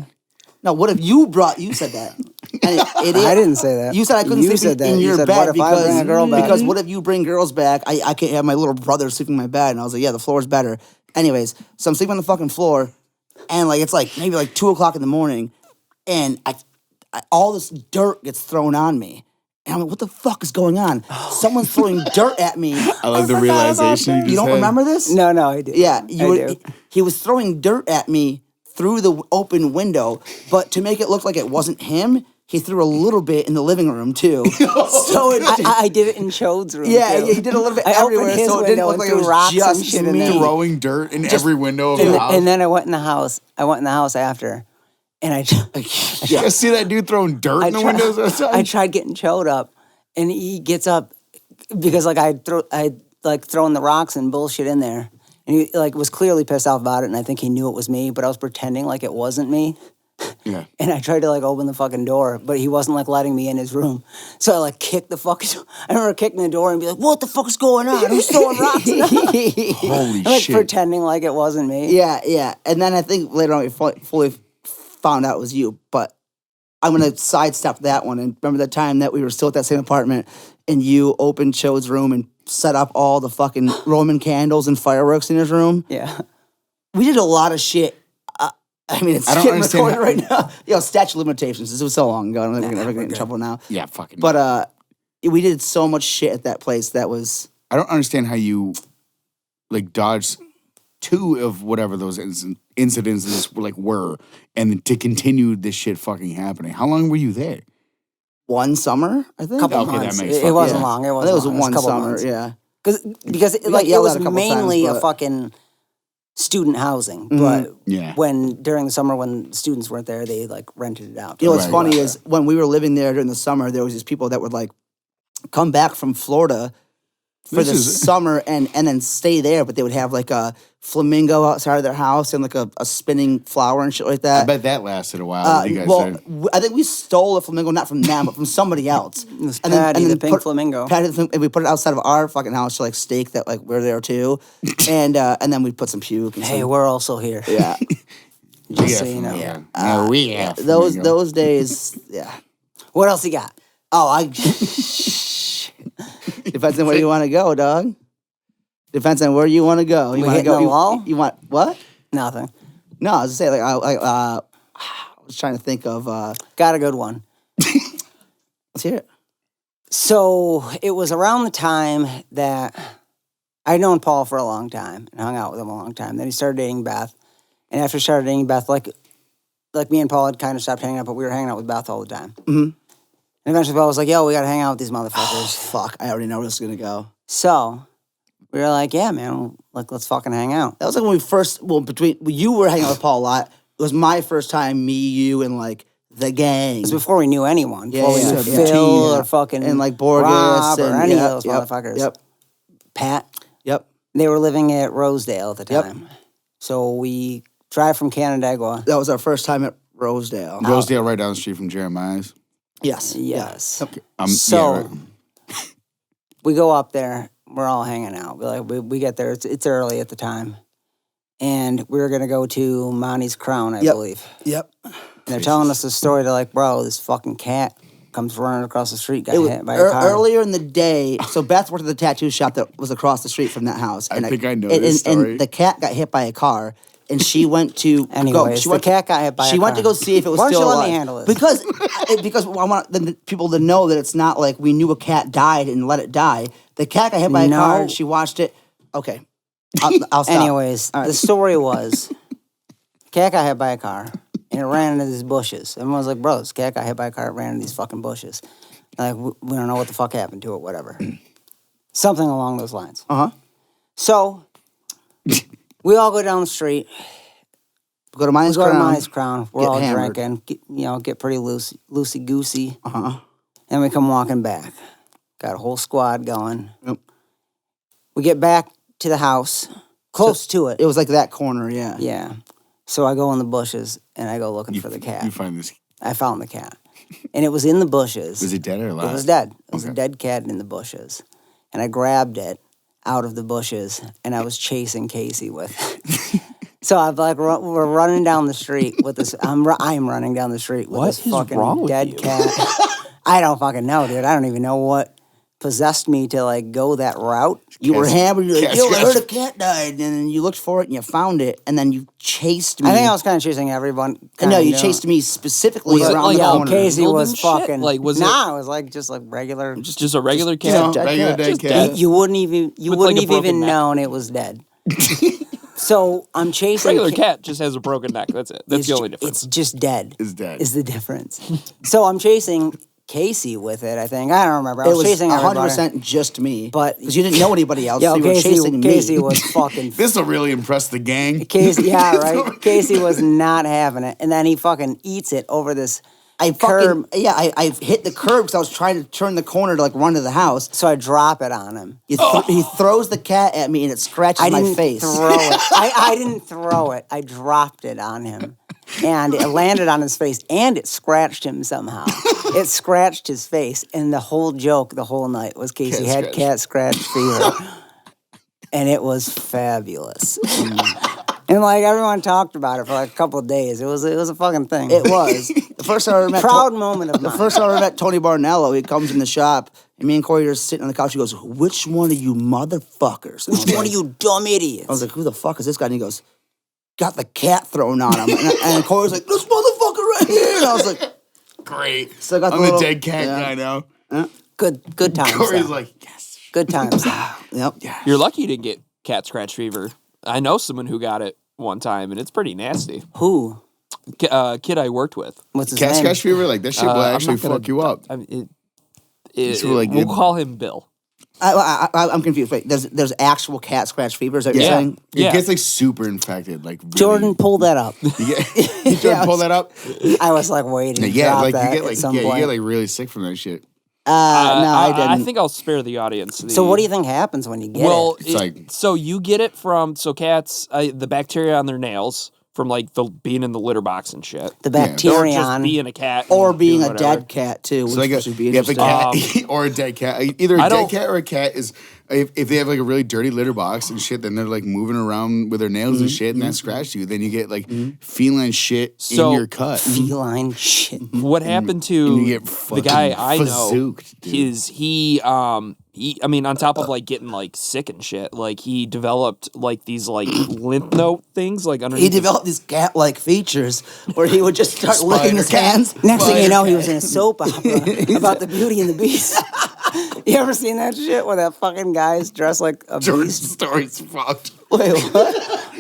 No, what if you said that? Idiot. I didn't say that. You said I couldn't You sleep said that. in You your said, bed what if I bring a girl back? because what if you bring girls back? I can't have my little brother sleeping in my bed. And I was like, yeah, the floor's better. Anyways, so I'm sleeping on the fucking floor, and like it's like maybe like 2:00 in the morning, and I all this dirt gets thrown on me. And I'm like, what the fuck is going on? Someone's throwing dirt at me. I love the realization you just You don't had. remember this? No, I do. Yeah, I do. he was throwing dirt at me through the open window, but to make it look like it wasn't him, he threw a little bit in the living room too. So it, I did it in Chode's room. yeah, too. he did a little bit I everywhere, opened his so it didn't window look and like it threw was rocks and just shit in me. there. Throwing dirt in every window of the house. And then I went in the house. After, and I You guys see that dude throwing dirt in the windows outside? I tried getting Chode up, and he gets up because like I throwing the rocks and bullshit in there, and he like was clearly pissed off about it, and I think he knew it was me, but I was pretending like it wasn't me. Yeah. And I tried to like open the fucking door, but he wasn't like letting me in his room. So I like kicked the fucking door. I remember kicking the door and be like, "What the fuck is going on? Who's throwing rocks?" Holy like shit. pretending like it wasn't me. Yeah. And then I think later on we fully found out it was you, but I'm going to sidestep that one. And remember the time that we were still at that same apartment and you opened Chode's room and set up all the fucking Roman candles and fireworks in his room? Yeah. We did a lot of shit. I mean, it's I don't getting understand recorded right now. Yo, statute of limitations. This was so long ago. I don't think we're going to ever get in trouble now. Yeah, fucking. But we did so much shit at that place that was... I don't understand how you like dodged two of whatever those incidences were, and then to continue this shit fucking happening. How long were you there? One summer, I think. Couple Okay, that months. makes It fucking wasn't yeah. long. It I wasn't think it was long. one a couple summer, months. yeah. Because We got like it yelled was at a couple mainly times, a but- fucking student housing, but Yeah. during the summer when students weren't there, they like rented it out. You know what's Right. funny is when we were living there during the summer, there was these people that would like come back from Florida for This the is- summer and then stay there, but they would have like a flamingo outside of their house and like a spinning flower and shit like I that. bet that lasted a while. You guys there. I think we stole a flamingo not from them, but from somebody else. It was Patty, the pink flamingo. And we put it outside of our fucking house to like stake that like we're there too, and then we put some puke. And Hey, some, we're also here. yeah. Just so you know. Yeah. No, we have flamingo. Those days, yeah. What else you got? Oh, depends on where you want to go, dog. Depends on where you want to go. You We want to hitting go? the wall? You want what? Nothing. No, I was just saying like I was trying to think of. Got a good one. Let's hear it. So it was around the time that I'd known Paul for a long time and hung out with him a long time. Then he started dating Beth. And after he started dating Beth, like me and Paul had kind of stopped hanging out, but we were hanging out with Beth all the time. Mm-hmm. And eventually Paul was like, yo, we got to hang out with these motherfuckers. Fuck, I already know where this is gonna go. So we were like, yeah, man, like let's fucking hang out. That was like when we first. Well, you were hanging out with Paul a lot. It was my first time. Me, you, and like the gang. It was before we knew anyone. Yeah, Before we yeah, knew yeah. Phil Yeah. or fucking And like Borges Rob or and any yep, of those yep, motherfuckers. Yep. Pat. Yep. They were living at Rosedale at the Yep. time. So we drive from Canandaigua. That was our first time at Rosedale. Rosedale right down the street from Jeremiah's. Yes. Yes. So We go up there. We're all hanging out. We get there. It's early at the time. And we were going to go to Monty's Crown, I Yep. believe. Yep. And they're telling us the story. They're like, bro, this fucking cat comes running across the street, got It was hit by a car. earlier in the day. So Beth worked at the tattoo shop that was across the street from that house. I think I know and, this and story. the cat got hit by a car, and she went to Anyways, the cat got hit by a car. She went to go see if it was Why don't still you let alive. me handle this? Because I want the people to know that it's not like we knew a cat died and let it die. The cat got hit by a car and she watched it. Okay, I'll stop. Anyways, the story was, cat got hit by a car and it ran into these bushes. Everyone was like, bro, this cat got hit by a car, it ran into these fucking bushes. Like, we don't know what the fuck happened to it, whatever. Something along those lines. So, we all go down the street. Go to Mine's Crown. We're all hammered. drinking, get pretty loosey-goosey. And we come walking back. Got a whole squad going. Yep. We get back to the house, close to it. It was like that corner, yeah. Yeah. So I go in the bushes, and I go looking for the cat. You find this. I found the cat. And it was in the bushes. Was it dead or alive? It was dead. It was a dead cat in the bushes. And I grabbed it out of the bushes, and I was chasing Casey with it. So I'm like, we're running down the street with this. I'm running down the street with this fucking dead cat. I don't fucking know, dude. I don't even know what possessed me to like go that route. You were hammered. You're like, yo, I heard a cat died, and then you looked for it and you found it, and then you chased me. I think I was kind of chasing everyone. No, you chased me specifically around the corner. Casey was fucking. Like, was it was like just like regular, just a regular cat? Regular dead cat. You wouldn't even like have even known it was dead. So I'm chasing. Regular cat just has a broken neck. That's it. That's the only difference. It's just dead. It's dead. Is the difference. So I'm chasing Casey with it, I think. I don't remember. I was chasing 100% just me. But because you didn't know anybody else, yo, so you were chasing me. Casey was fucking... This will really impress the gang. Casey, yeah, right? Casey was not having it. And then he fucking eats it over this curb. I hit the curb because I was trying to turn the corner to like run to the house. So I drop it on him. He throws the cat at me and it scratches my face. I didn't throw it. I dropped it on him. And it landed on his face, and it scratched him somehow. It scratched his face, and the whole joke the whole night was Casey had cat scratch fever. And it was fabulous. And like everyone talked about it for like a couple of days. It was a fucking thing. It was. The first time I ever met proud moment of mine. The first time I ever met Tony Barnello, he comes in the shop, and me and Cory are sitting on the couch. He goes, "Which one of you motherfuckers? Which one of you dumb idiots?" I was like, "Who the fuck is this guy?" And he goes, "Got the cat thrown on him." And Cory was like, "This motherfucker right here." And I was like, "Great." So I'm the dead cat guy now. Good times. Cory's like, "Yes." Good times. Yep. Yes. You're lucky you didn't get cat scratch fever. I know someone who got it one time, and it's pretty nasty. Who? Kid I worked with. What's his cat name? scratch fever? Like that shit will actually fuck you up. I mean, we'll call him Bill. I'm confused. Wait, there's actual cat scratch fever? Is that what you're saying? It gets like super infected. Like really, Jordan, pull that up. Jordan, pull that up. I was like waiting. Yeah, drop like that you get like at some point. you get like really sick from that shit. No, I didn't. I think I'll spare the audience. So what do you think happens when you get well, it? So you get it from cats, the bacteria on their nails from like being in the litter box and shit. The bacteria or just on being a cat, or being a dead cat too. So like would be interesting. cat or a dead cat. Either a dead cat or a cat is if they have like a really dirty litter box and shit, then they're like moving around with their nails and shit, and that scratched you. Then you get like feline shit in your cut. Feline shit. What happened to the guy I know is he I mean, on top of like getting like sick and shit, like he developed like these like lymph node things like underneath. He developed these cat-like features where he would just start licking his hands. Next thing you know, he was in a soap opera about the Beauty and the Beast. You ever seen that shit where that fucking guy's dressed like a Jordan's beast? story's fucked. Wait, what?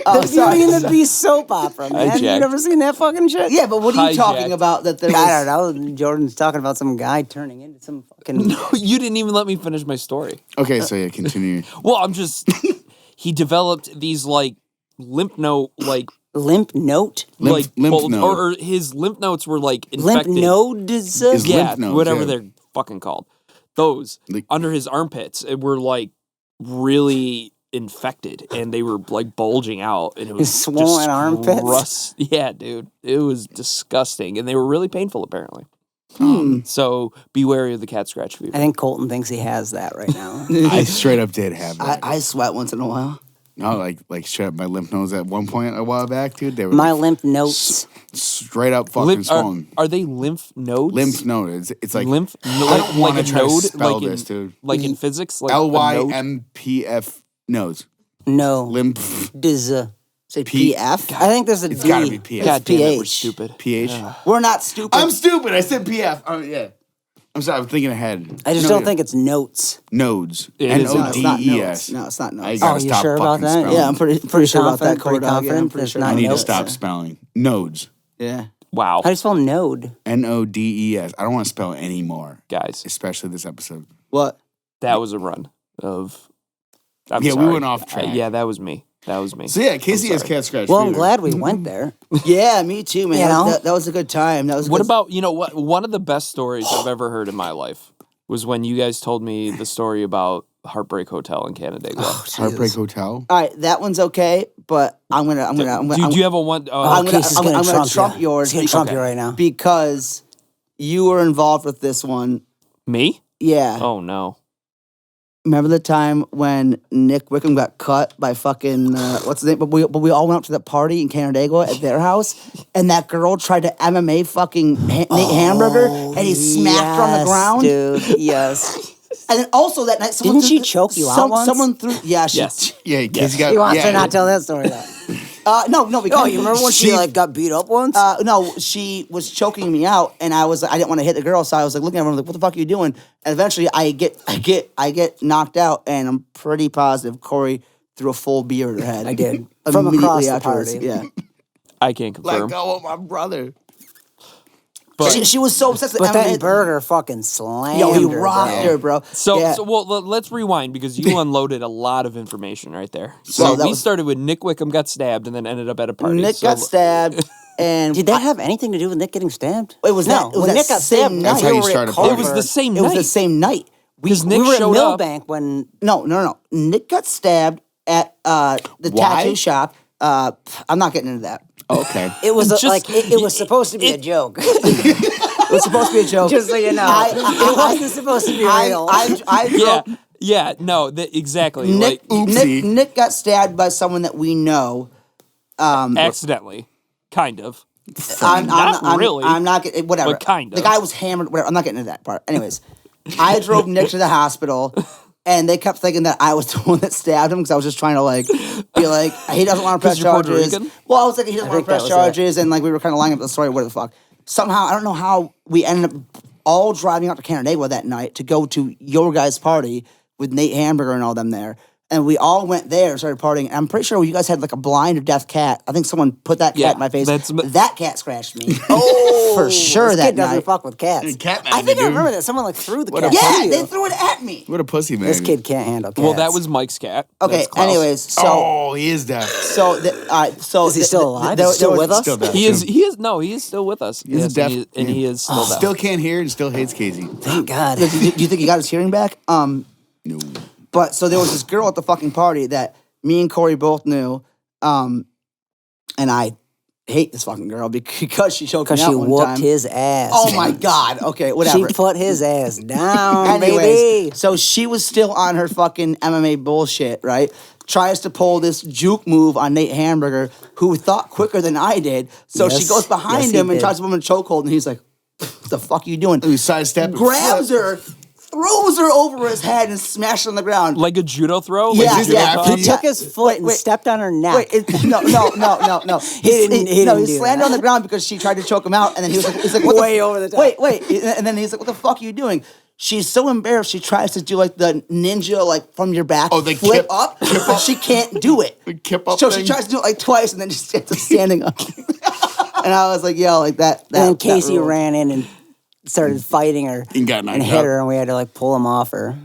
The Beauty and the Beast soap opera, man. You never seen that fucking shit? Yeah, but what are you talking about? That there I don't know. Jordan's talking about some guy turning into some fucking... No, you didn't even let me finish my story. Okay, so yeah, continue. Well, I'm just... he developed these, like, lymph node, like... Lymph node? Lymph node. Or his lymph nodes were, like, infected. Lymph nodes? Yeah, whatever they're fucking called. Those, under his armpits, were, like, really... infected, and they were like bulging out, and it was his swollen armpits. Yeah, dude, it was disgusting, and they were really painful apparently. So be wary of the cat scratch fever. I think Colton thinks he has that right now. I straight up did have that. I sweat once in a while. No, like straight up my lymph nodes at one point a while back, dude. They were my lymph nodes. Straight up fucking swollen. Are they lymph nodes? Lymph node. It's like lymph. I don't want like to a try node, to spell like this, in, dude. Like in physics, like LYMPF nodes. No. Lymph. Diz. Say PF? I think there's a It's D. got to be PF. God damn it, we're PH. stupid. PH. We're not stupid. I'm stupid. I said PF. Oh, yeah. I'm sorry. I'm thinking ahead. I just don't think it's notes. Nodes. It is N-O-D-E-S. No, it's not notes. I Oh, gotta you stop sure about fucking that? spelling. Yeah, I'm pretty sure about that, confident, Cory pretty Dog. Yeah, I'm confident pretty there's sure. not I need to notes. stop spelling. Nodes. Yeah. Wow, How do you spell node? N-O-D-E-S. I don't want to spell it anymore, guys, especially this episode. What? that was a run of. I'm Yeah, we sorry. went off track. Yeah, that was me. That was me. So, yeah, Casey I'm has sorry. cat scratch Well, I'm fever. glad we went there. Yeah, me too, man. You know? That was a good time. That was a What good about what? One of the best stories I've ever heard in my life was when you guys told me the story about Heartbreak Hotel in Canandaigua. Heartbreak Hotel. All right, that one's okay, but I'm gonna Do you have a one? I'm gonna, Casey's I'm gonna gonna trump trump you. yours. He's gonna trump you right now. Because you were involved with this one. Me? Yeah. Oh no. Remember the time when Nick Wickham got cut by fucking what's his name? But we all went up to the party in Canandaigua at their house, and that girl tried to MMA fucking Nate Hamburger, and he smacked her on the ground. Dude, yes. And then also that night, someone Didn't she choke you out once? Someone threw. Yeah, she. Yes. Yeah, Casey got. He wants yeah, to not tell that story though. No, because Oh, you remember when she like got beat up once? no, she was choking me out, and I didn't want to hit the girl, so I was like looking at her, like, "What the fuck are you doing?" And eventually, I get knocked out, and I'm pretty positive Cory threw a full beer at her head. I did. From across the afterwards. party. Yeah, I can't confirm. Let go of my brother. But she was so obsessed with But MMA. that burger fucking slammed Yo, he her, rocked bro. her, bro. So, Yeah. let's rewind because you unloaded a lot of information right there. So Well, that we was- started with Nick Wickham got stabbed and then ended up at a party. Nick So got stabbed, and Did that have anything to do with Nick getting stabbed? It was no. that. It was when that Nick got same stabbed, night. That's how you we were at started Culver. It was the same It was night. the same night. Because We Nick were at showed up. Millbank when No. Nick got stabbed at the Why? tattoo shop. I'm not getting into that. Okay. it was Just- it was supposed to be a joke. It was supposed to be a joke. Just so you know, it wasn't supposed to be real. I drove, Yeah, no, exactly. Nick, Oopsie. Nick got stabbed by someone that we know. Accidentally, kind of. I'm really. I'm not getting whatever. But kind The of. guy was hammered. Whatever. I'm not getting into that part. Anyways, I drove Nick to the hospital, and they kept thinking that I was the one that stabbed him because I was just trying to be like he doesn't want to press 'Cause you're Puerto charges. Rican? Well, I was like he doesn't want to think press that was it. charges, and like we were kind of lining up the story. What the fuck? Somehow I don't know how we ended up all driving out to Canandaigua that night to go to your guys' party with Nate Hamburger and all them there. And we all went there and started partying. And I'm pretty sure you guys had like a blind or deaf cat. I think someone put that cat Yeah, in my face. that's- That cat scratched me. Oh, for sure this that kid doesn't night. fuck with cats. Cat I think I dude. remember that someone like threw the What a cat. Yeah, at you. they threw it at me. What a pussy man. This kid can't handle cats. Well, that was Mike's cat. Okay, That's Klaus. anyways, so Oh, he is deaf. all right, so Is he still alive? there- He's still there was- with us? Still deaf. He is still with us. He's Yes, deaf. and he is still deaf. Still can't hear and still hates Casey. Thank God. do you think he got his hearing back? No. But so there was this girl at the fucking party that me and Cory both knew, and I hate this fucking girl because she choked me Because out she one whooped time. his ass. Oh my god! Okay, whatever. She put his ass down, Anyways, baby. so she was still on her fucking MMA bullshit, right? Tries to pull this juke move on Nate Hamburger, who thought quicker than I did. So she Yes. goes behind Yes, he him and did. tries to put him in a chokehold, and he's like, "What the fuck are you doing?" He sidestepped. Grabs her, throws her over his head, and smashed her on the ground. Like a judo throw? Yeah, like yeah. judo He throw? took his foot and Wait. stepped on her neck. Wait, no. He didn't do slammed her on that. the ground because she tried to choke him out, and then he's like, what Way the, over the top. Wait, and then he's like, "What the fuck are you doing?" She's so embarrassed. She tries to do like the ninja, like from your back, Oh, the flip kip- up, but she can't do it. The kip up So thing? she tries to do it like twice, and then just ends up standing up. And I was like, "Yo, like that." And then that Casey ruled. ran in and started fighting her And got knocked hit out. her, and we had to like pull him off her.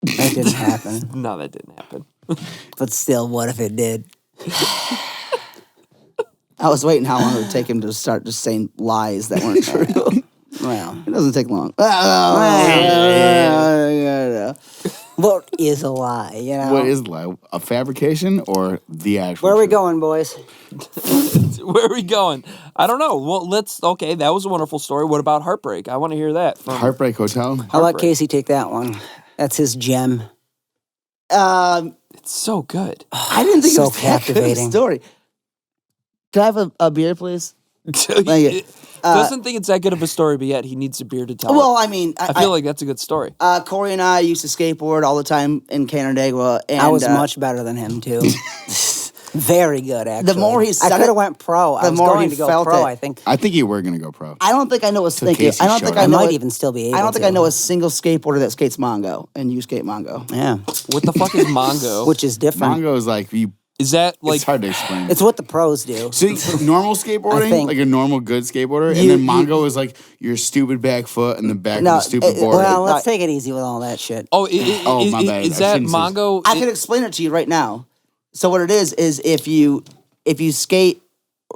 That didn't happen. No, that didn't happen. But still, what if it did? I was waiting how long it would take him to start just saying lies that weren't true. Well, It doesn't take long. what is a lie, you know? What is lie? A fabrication or the actual? Where are we truth? going, boys? Where are we going? I don't know. Well, okay, that was a wonderful story. What about Heartbreak? I want to hear that. From, Heartbreak Hotel. I'll let Heartbreak. Casey take that one. That's his gem. It's so good. I didn't think So it was that good of a captivating. story. Can I have a beer, please? He doesn't think it's that good of a story, but yet he needs a beer to tell Well, it. I mean, I feel like that's a good story. Cory and I used to skateboard all the time in Canandaigua, and I was much better than him, too. Very good, actually. The more he said I could it, have went pro. I the was more going he to go felt pro, it. I think. I think you were gonna go pro. I don't think I know a single. Casey I don't think showed I I know. might even still be able I don't think to. I know a single skateboarder that skates Mongo, and you skate Mongo. Yeah. What the fuck is Mongo? Which is different. Mongo is like you. Is that like It's hard to explain. It's what the pros do. See, normal I skateboarding, think- like a normal good skateboarder, You- and then Mongo is like your stupid back foot and the back No, of the stupid board. Well, let's take it easy with all that shit. Oh, my bad. is I that shouldn't say- Mongo? I can explain it to you right now. So what it is if you skate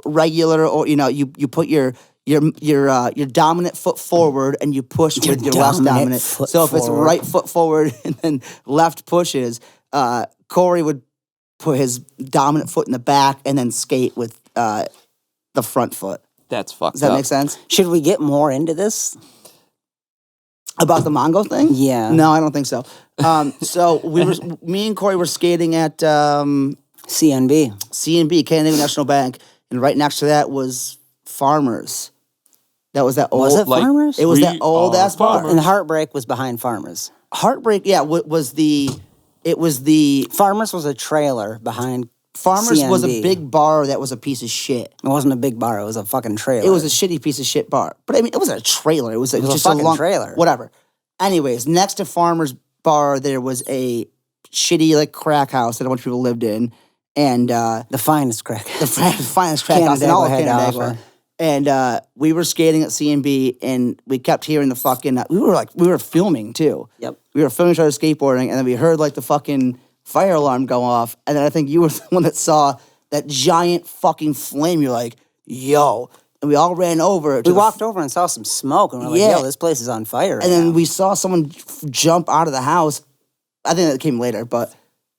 regular, or you put your dominant foot forward and you push with your less dominant dominant. foot So if it's forward. right foot forward and then left pushes, Cory would put his dominant foot in the back and then skate with the front foot. That's fucked Does that up. make sense? Should we get more into this? About the Mongo thing? Yeah. No, I don't think so. So me and Cory were skating at CNB. CNB, Canadian National Bank, and right next to that was Farmers. That was that old. Was it like- Farmers? It was We that old are ass bar. Farmers. And Heartbreak was behind Farmers. Heartbreak, yeah, was the. It was the Farmers was a trailer behind. Farmers was a CNB. big bar that was a piece of shit. It wasn't a big bar. It was a fucking trailer. It was a shitty piece of shit bar. But I mean, it wasn't a trailer. It was, was a just fucking long trailer. Whatever. Anyways, next to Farmers Bar, there was a shitty like crack house that a bunch of people lived in, and the finest crack. the finest crack house in all of Canandaigua had to Canandaigua. offer. And we were skating at CNB, and we kept hearing the fucking. We were filming too. Yep. We were filming each other skateboarding, and then we heard like the fucking fire alarm go off, and then I think you were the one that saw that giant fucking flame. You're like, yo. And we all ran over. We walked over and saw some smoke, and we're like, Yeah. yo, this place is on fire. And then we saw someone jump out of the house. I think that came later, but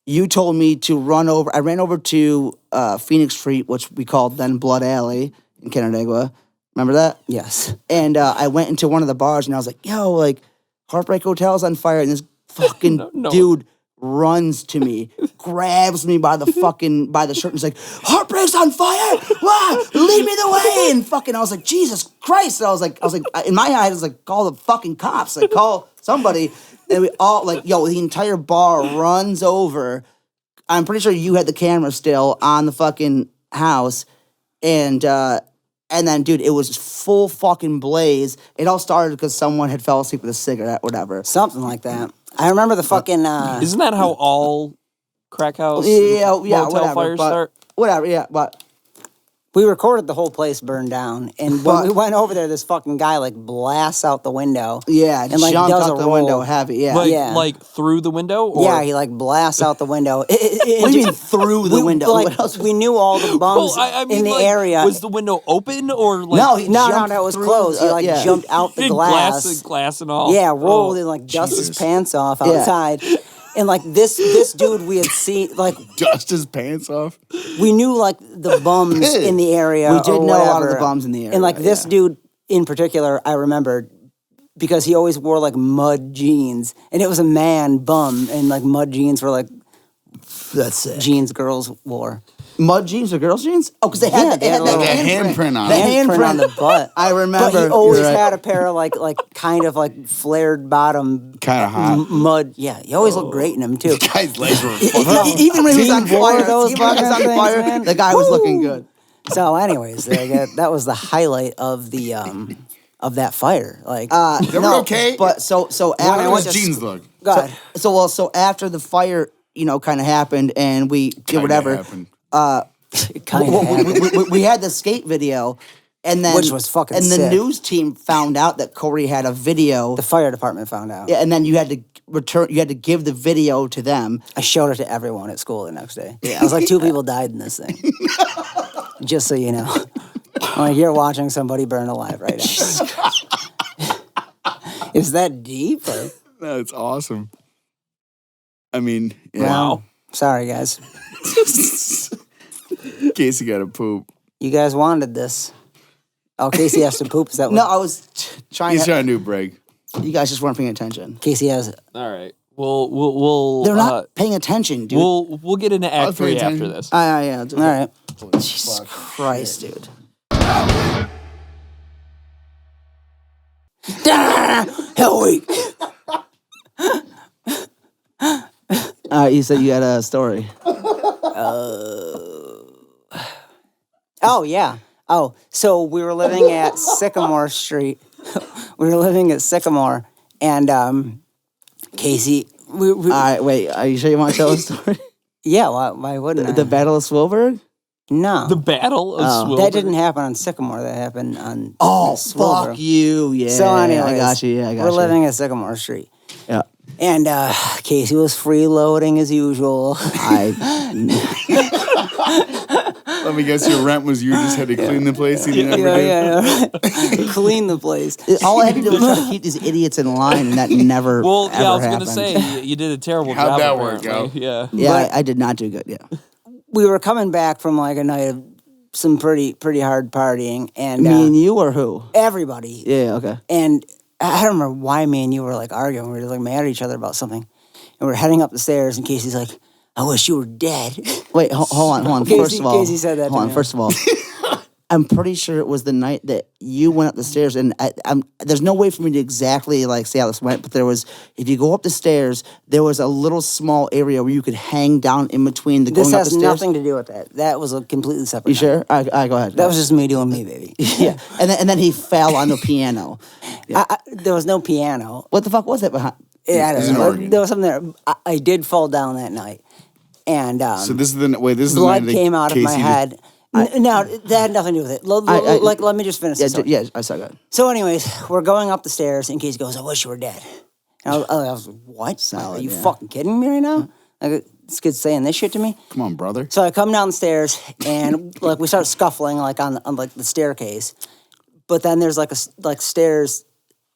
you told me to run over. I ran over to Phoenix Street, which we called then Blood Alley in Canandaigua. Remember that? Yes. And I went into one of the bars, and I was like, yo, like, Heartbreak Hotel's on fire. And this fucking No. dude runs to me, grabs me by the shirt, and is like, Heartbreak's on fire! Wow, lead me the way! And fucking, I was like, Jesus Christ! And I was like, in my eyes, I was like, call the fucking cops, like, call somebody. And we all, like, yo, the entire bar runs over. I'm pretty sure you had the camera still on the fucking house. And then, dude, it was full fucking blaze. It all started because someone had fell asleep with a cigarette, whatever. Something like that. I remember the fucking. Isn't that how all crack house Yeah, motel whatever. fires but, start? Whatever, yeah, but we recorded the whole place burned down, and when we went over there, this fucking guy like blasts out the window. yeah, And, like, jumped does out a the window roll. heavy, yeah. Like through the window? Or? Yeah, he like blasts out the window. What do you mean through the window? Like, What else? we knew all the bums Well, I mean, in the like, area. Was the window open or like? No, he no, jumped that was through closed. He like yeah. jumped out the Big glass. glass and all. Yeah, rolled Oh. and like dust his Jesus. pants off Yeah. outside. And like this dude we had seen, like Dust his pants off. we knew like the bums in the area. We did or know a lot of whatever. the bums in the area, And like this yeah. dude in particular, I remember because he always wore like mud jeans, and it was a man bum, and like mud jeans were like That's it. jeans girls wore. Mud jeans or girls jeans? Oh, because they had, Yeah, they had that Like a handprint. handprint on The it. Handprint on the butt. I remember. But he always You're right. had a pair of like kind of like flared bottom Kind of hot. mud. Yeah, he always looked great in them too. Guy's legs were fucking. Even when he was on He wore fire, those even when he was on fucking things, fire, man. the guy was looking good. So, anyways, that was the highlight of the of that fire. Like, They were okay. But so How after did went his to jeans look? God, so after the fire, kind of happened, and we did Kinda whatever. happened. it kind of happened. We had the skate video, and then Which was fucking And the sick. news team found out that Cory had a video. The fire department found out. Yeah, and then you had to return. You had to give the video to them. I showed it to everyone at school the next day. I was like, 2 people died in this thing. Just so you know. Like, you're watching somebody burn alive right now. Is that deep? Or? No, it's awesome. I mean, yeah. Well, sorry, guys. Casey got to poop. You guys wanted this. Oh, Casey has to poop. Is that what? No, I was trying. He's To, trying to do a break. you guys just weren't paying attention. Casey has it. All right. We'll They're not paying attention, dude. we'll get into I Act was paying 3 after attention. this. Yeah. All right. Jesus Christ, dude. Hell week. You said you had a story. Oh, yeah. Oh, so we were living at Sycamore Street. We were living at Sycamore, and Casey... All right, wait. Are you sure you want to tell the story? Yeah, why wouldn't I? The Battle of Swilberg? No. The Battle of Swilberg? That didn't happen on Sycamore. That happened on Swilberg. Fuck you. Yeah. So anyways, I got you. We're living at Sycamore Street. Yeah. And Casey was freeloading as usual. Let me guess, your rent was you just had to clean the place and you never did? Yeah. Clean the place. All I had to do was try to keep these idiots in line, and that never ever I was happened. going to say, you did a terrible job. How'd that work apparently. out? Yeah, I did not do good, yeah. We were coming back from like a night of some pretty hard partying. And Me and you or who? everybody. Yeah, okay. And I don't remember why me and you were like arguing. We were like mad at each other about something. And we're heading up the stairs, and Casey's like, I wish you were dead. Wait, hold on. Casey, First of all, Casey said that hold to on. me. First of all, I'm pretty sure it was the night that you went up the stairs, and there's no way for me to exactly like say how this went, but there was, if you go up the stairs, there was a little small area where you could hang down in between the This going up the has stairs. nothing to do with that. That was a completely separate. You sure? All right, go ahead. That was just me doing me, baby. Yeah, and then he fell on the piano. Yeah. There was no piano. What the fuck was that behind? Yeah, I There's don't an know. organ. There was something there. I did fall down that night. And So this is the night blood that came out of my Casey head. No, that had nothing to do with it. Let me just finish this. Yeah, I saw that. So anyways, we're going up the stairs, and Casey goes, I wish you were dead. And I was like, what? Solid, Are you yeah. fucking kidding me right now? Like, this kid's saying this shit to me? Come on, brother. So I come down the stairs, and like we start scuffling like on like the staircase. But then there's like stairs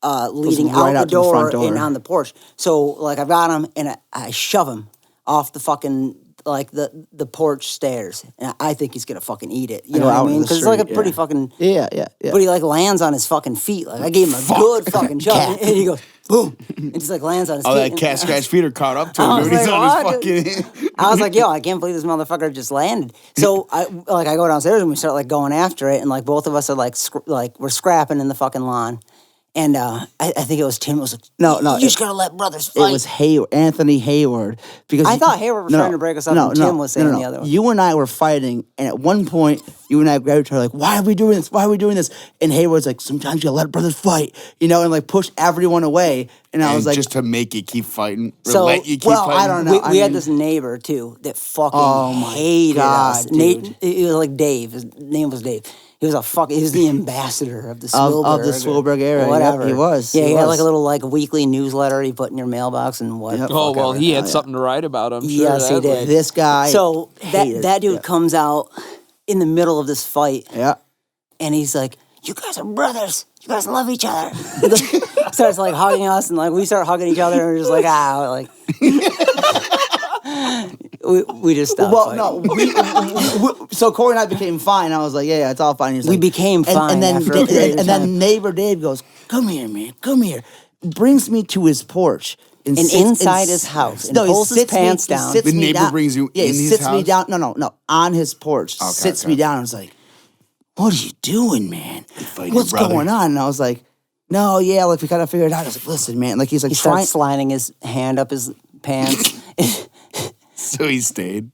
leading right out out the to the front door door. and on the porch. So like I've got him, and I shove him off the fucking like the porch stairs, and I think he's gonna fucking eat it. You know what I out in mean? the Because it's like a street, pretty yeah. fucking. Yeah. But he like lands on his fucking feet. Like I gave him a good fucking shove, and he goes boom, and just like lands on his feet. Oh, that and- cat scratch feet are caught up to I him, was dude. He's like, on what? his fucking... I was like, yo, I can't believe this motherfucker just landed. So I go downstairs and we start like going after it, and like both of us are like we're scrapping in the fucking lawn. And I think it was Tim was like, No, you just gotta let brothers fight. It was Anthony Hayward. Because I thought Hayward was trying to break us up, and Tim was saying the other one. You and I were fighting, and at one point, you and I grabbed each other like, why are we doing this? Why are we doing this? And Hayward's like, sometimes you gotta let brothers fight, and like push everyone away. And I was like, just to make you keep fighting, or So, let you keep well, fighting. I don't know. We had this neighbor too that fucking my hated God, us. dude. It was like Dave. His name was Dave. He was he was the ambassador of the Swilberg. Of the Swilberg era. Whatever. Yep, he was. Yeah, He he had was. like a little like weekly newsletter he put in your mailbox and what. Yep. Oh, well, he had yeah. something to write about, I'm sure. Yes, he that did. was- This guy. So hated that dude it. comes out in the middle of this fight, Yeah. and he's like, "You guys are brothers. You guys love each other." Starts like hugging us, and like we start hugging each other, and we're just like like. We just stopped. Well, fighting. no. So Cory and I became fine. I was like, yeah, it's all fine. He's We like, became fine And then, after a period of time. then neighbor Dave goes, come here, man. Come here. Brings me to his porch. And inside his house, and he pulls his sits pants he down. sits The me neighbor down. brings you yeah, in he his sits me house? down. No. On his porch. Okay, Sits okay. me down. I was like, what are you doing, man? fighting What's your brother. going on? And I was like, no, yeah, like we kind of figured it out. I was like, listen, man. Like he's like He trying. starts sliding his hand up his pants. So he stayed.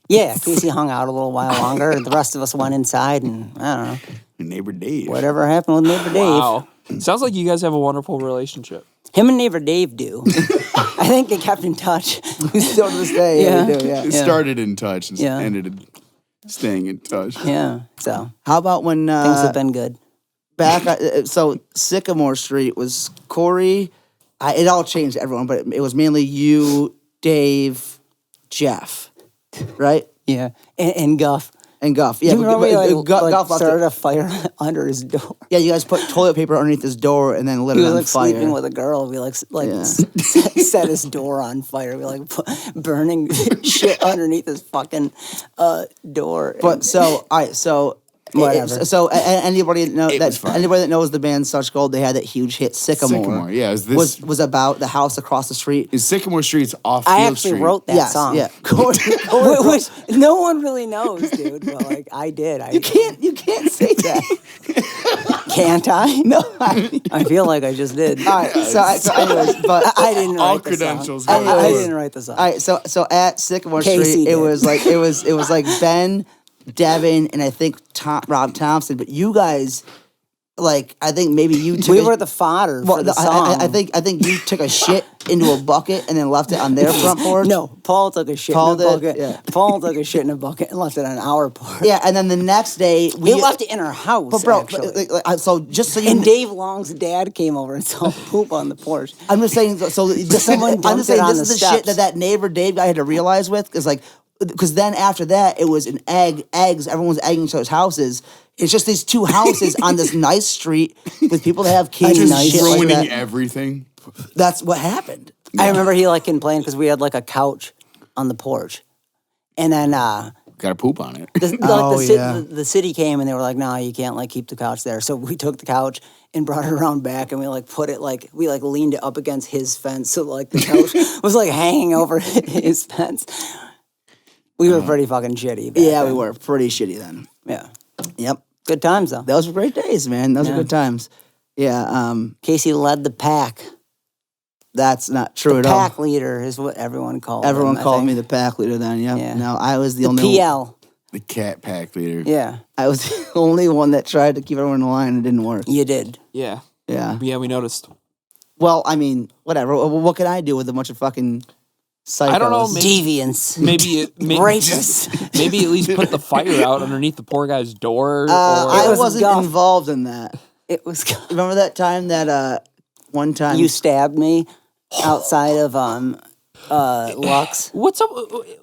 Yeah, Casey hung out a little while longer, and the rest of us went inside, and I don't know, Your neighbor Dave. whatever happened with neighbor Dave. Wow. Sounds like you guys have a wonderful relationship. Him and neighbor Dave do. I think they kept in touch. Still to this day, yeah, we do, yeah. It started in touch and Yeah. ended in staying in touch. Yeah, so How about when things have been good. so Sycamore Street was Cory. It all changed to everyone, but it was mainly you, Dave, Jeff, right, Yeah, and Guff. and Guff. Yeah, You remember we Guff left started it. a fire under his door. Yeah, you guys put toilet paper underneath his door and then lit He it was on like fire. sleeping with a girl. We Yeah. set his door on fire. We like put burning shit underneath his fucking door. But so, all right, so. Whatever. Anybody that know It was fun. anybody that knows the band Such Gold, they had that huge hit Sycamore. Sycamore, yeah. Is this was about the house across the street. is Sycamore Street's off I Field actually Street? wrote that Yes, song. yeah. Cory, Which no one really knows, dude. But like I did. you can't say that. Can't I? No. I feel like I just did. All right. So anyways, but I didn't write All the song. credentials I go. didn't write the song. all right. So at Sycamore Casey Street, did. it was like Ben, Devin, and I think Rob Thompson. But you guys, like, I think maybe you took we were the fodder for the song. I think you took a shit into a bucket and then left it on their front porch. No, Paul took a shit in a bucket. Yeah. Paul took a shit in a bucket and left it on our porch. Yeah, and then the next day we left it in our house. But bro, so just so you and Dave Long's dad came over and saw poop on the porch. I'm just saying. So someone dumped it on this is the steps. shit that neighbor Dave guy had to realize with, because then after that it was eggs. Everyone's egging each other's houses. It's just these two houses on this nice street with people that have kids and shit ruining like that. everything. That's what happened. Yeah. I remember he complained because we had a couch on the porch, and then got to poop on it. The city came and they were like, "No, you can't keep the couch there." So we took the couch and brought it around back, and we put it we leaned it up against his fence, so the couch was hanging over his fence. We were pretty fucking shitty. Yeah, we were pretty shitty then. Yeah. Yep. Good times though. Those were great days, man. Those were good times. Yeah. Casey led the pack. That's not true at all. Pack leader is what everyone called him. Everyone called me the pack leader then, yep. Yeah. No, I was the only PL. The cat pack leader. Yeah. I was the only one that tried to keep everyone in line and it didn't work. You did. Yeah. Yeah. Yeah, we noticed. Well, I mean, whatever. What can I do with a bunch of fucking psychos? I don't know. Deviants. Maybe rapists. Maybe at least put the fire out underneath the poor guy's door. I wasn't involved in that. It was. Remember that time that one time you stabbed me outside of Lux? What's up?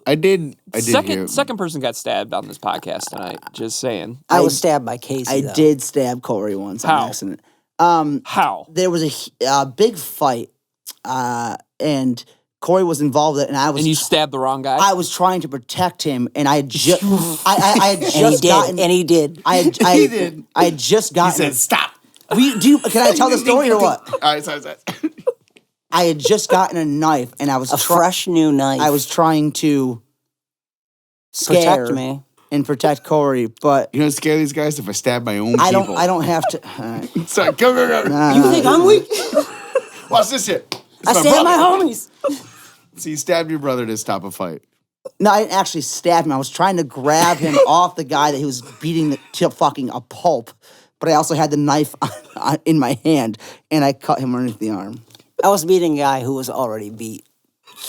I did. Second person got stabbed on this podcast tonight. Just saying. I was stabbed by Casey. I did stab Cory once on accident. How? There was a big fight, and Cory was involved in it, and I was. And you stabbed the wrong guy? I was trying to protect him, and I had just. I had just gotten. And he did. He did. I had just gotten. He said, "Stop." Can I tell the story or what? All right, sorry. I had just gotten a knife, and I was fresh new knife. I was trying to protect me and protect Cory, but you know, scare these guys if I stab my own people. I don't have to. Right. Sorry, go. You think I'm weak? Watch this shit. I stabbed my homies. So you stabbed your brother to stop a fight. No, I didn't actually stab him. I was trying to grab him off the guy that he was beating to fucking a pulp. But I also had the knife in my hand, and I cut him underneath the arm. I was beating a guy who was already beat.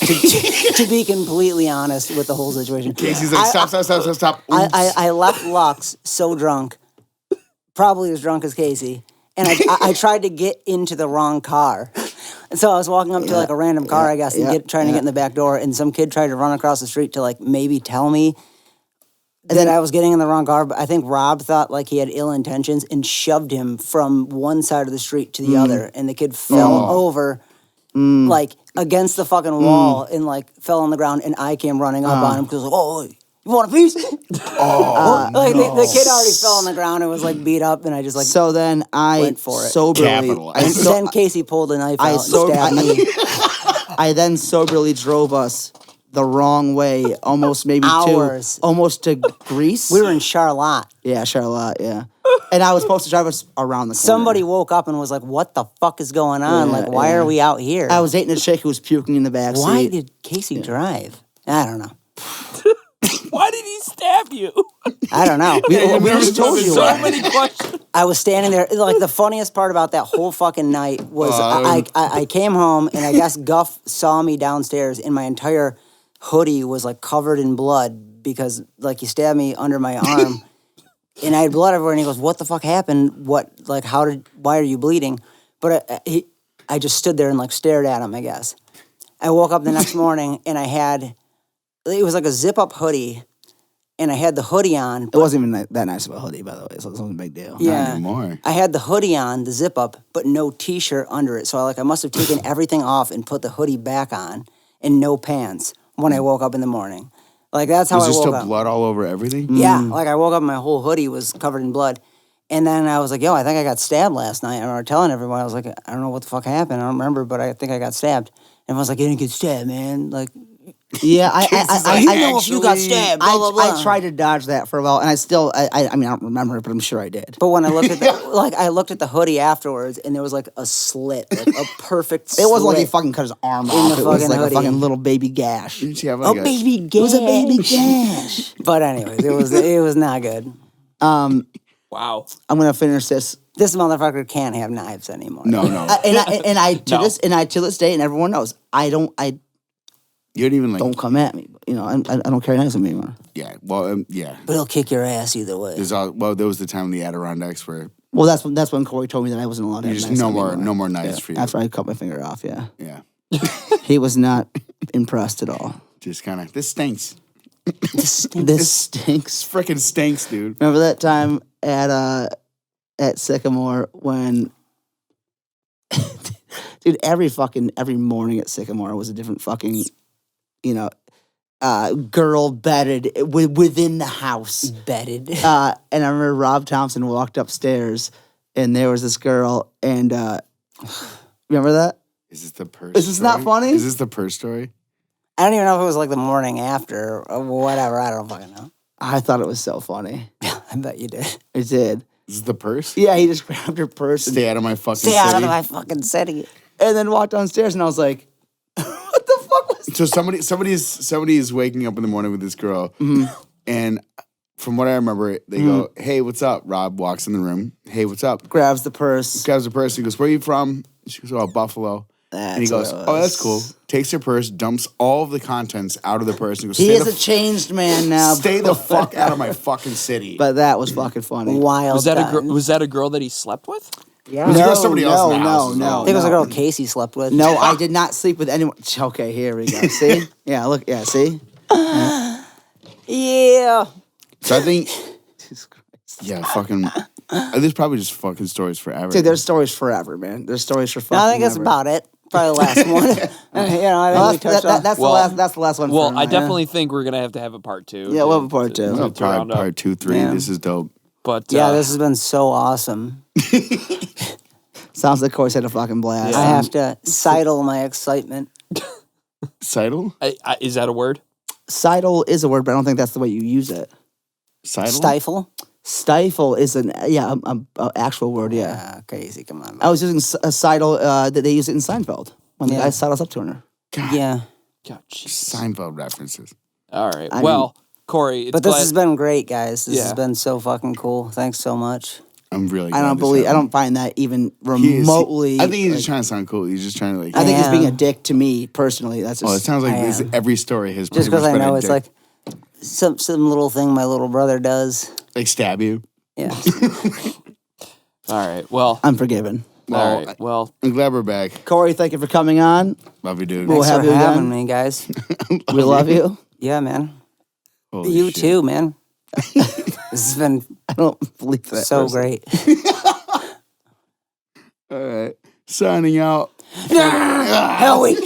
To be completely honest with the whole situation. Casey's like, stop. I left Lux so drunk, probably as drunk as Casey, and I tried to get into the wrong car. And so I was walking up to a random car, I guess, and trying to get in the back door, and some kid tried to run across the street to maybe tell me that I was getting in the wrong car, but I think Rob thought he had ill intentions and shoved him from one side of the street to the other, and the kid fell over against the fucking wall and fell on the ground, and I came running up on him because you want a piece? The kid already fell on the ground and was beat up, and I just So then I went for it. Soberly. Then Casey pulled a knife out and stabbed me. I then soberly drove us the wrong way, almost maybe hours. Almost to Greece. We were in Charlotte. Yeah, Charlotte, yeah. And I was supposed to drive us around the corner. Somebody woke up and was like, what the fuck is going on? Why are we out here? I was dating a chick who was puking in the back seat. Why did Casey drive? I don't know. Why did he stab you? I don't know. We just told you. So many questions. I was standing there. The funniest part about that whole fucking night was I came home, and I guess Guff saw me downstairs, and my entire hoodie was covered in blood because he stabbed me under my arm, and I had blood everywhere. And he goes, "What the fuck happened? Why are you bleeding?" But I just stood there and stared at him. I guess I woke up the next morning and it was a zip up hoodie, and I had the hoodie on. It wasn't even that nice of a hoodie, by the way, so it wasn't a big deal. Yeah, not anymore. I had the hoodie on, the zip up, but no t-shirt under it. So I must have taken everything off and put the hoodie back on, and no pants when I woke up in the morning. That's how I woke up. Was there still blood all over everything? Yeah, I woke up and my whole hoodie was covered in blood. And then I was like, yo, I think I got stabbed last night. I remember telling everyone, I was like, I don't know what the fuck happened. I don't remember, but I think I got stabbed. And I was like, you didn't get stabbed, man. Yeah, I know if you got stabbed. Blah, blah, blah. I tried to dodge that for a while, and I still, I mean, I don't remember it, but I'm sure I did. But when I looked at I looked at the hoodie afterwards, and there was like a slit, like a perfect slit. It wasn't like he fucking cut his arm off. It was like hoodie. a fucking little baby gash. Didn't you have a baby gash. It was a baby gash. But anyways, it was not good. Wow. I'm gonna finish this. This motherfucker can't have knives anymore. No. And I to this day, and everyone knows, you don't even like. Don't come at me. You know, I don't carry knives with me anymore. Yeah. Well, yeah. But he'll kick your ass either way. There was the time in the Adirondacks where. Well, that's when Cory told me that I wasn't allowed to have knives. No more knives for you. After I cut my finger off. Yeah. Yeah. He was not impressed at all. Just kind of this stinks. This stinks. Freaking stinks, dude. Remember that time at Sycamore when, dude, every morning at Sycamore was a different fucking, girl bedded within the house. Bedded. And I remember Rob Thompson walked upstairs, and there was this girl, and remember that? Is this the purse? Is this not funny? Is this the purse story? I don't even know if it was like the morning after or whatever. I don't fucking know. I thought it was so funny. I bet you did. It did. Is this the purse? Yeah, he just grabbed her purse. Stay out of my fucking city. Stay out of my fucking city. And then walked downstairs, and I was like, what the fuck was that? So somebody is waking up in the morning with this girl, and from what I remember, they go, "Hey, what's up?" Rob walks in the room. "Hey, what's up?" Grabs the purse. He goes, "Where are you from?" She goes, "Oh, Buffalo." And he goes, "Oh, that's cool." Takes her purse, dumps all of the contents out of the purse, and goes, "He is a changed man now. Stay the fuck out of my fucking city." But that was fucking funny. Wild. Was that a girl that he slept with? Yeah. Was it somebody else in the house? No. I think it was a girl Casey slept with. No, I did not sleep with anyone. Okay, here we go. See? Yeah, look. Yeah, see? Yeah. So I think, yeah, fucking. There's probably just fucking stories forever. Dude, there's stories forever, man. There's stories for fucking I think that's ever. about it. Probably the last one. I think we touched on. That's the last one. Well, for I definitely think we're gonna have to have a part 2. Yeah, we'll have a part 2. Part 2, 3. Yeah. This is dope. But Yeah, this has been so awesome. Sounds like Cory's had a fucking blast. Yeah. I have to sidle my excitement. Seidel? is that a word? Sidle is a word, but I don't think that's the way you use it. Seidel? Stifle. Stifle is an actual word. Yeah. Crazy. Come on. I was using a sidle that they use it in Seinfeld when the guy sidles up to her. God. Yeah. God, Jesus. Seinfeld references. All right. I Well, Cory, But this has been great, guys. This Yeah. has been so fucking cool. Thanks so much. I'm really I glad don't this happened. find that even He is- remotely. I think he's just trying to sound cool. He's just trying to like. I think he's Yeah. being a dick to me personally. That's just. Well, it sounds like I am. every story has Just pretty because much I been a know it's dick. like some little thing my little brother does. Like stab you. Yeah. all right. Well, I'm forgiven. all right. Well, I'm glad we're back. Cory, thank you for coming on. Love you, dude. We'll Thanks have for you having again. me, guys. We love you. Yeah, man. Holy You shit. too, man. This has been I don't believe that. so person. great. All right. Signing out. Hell week.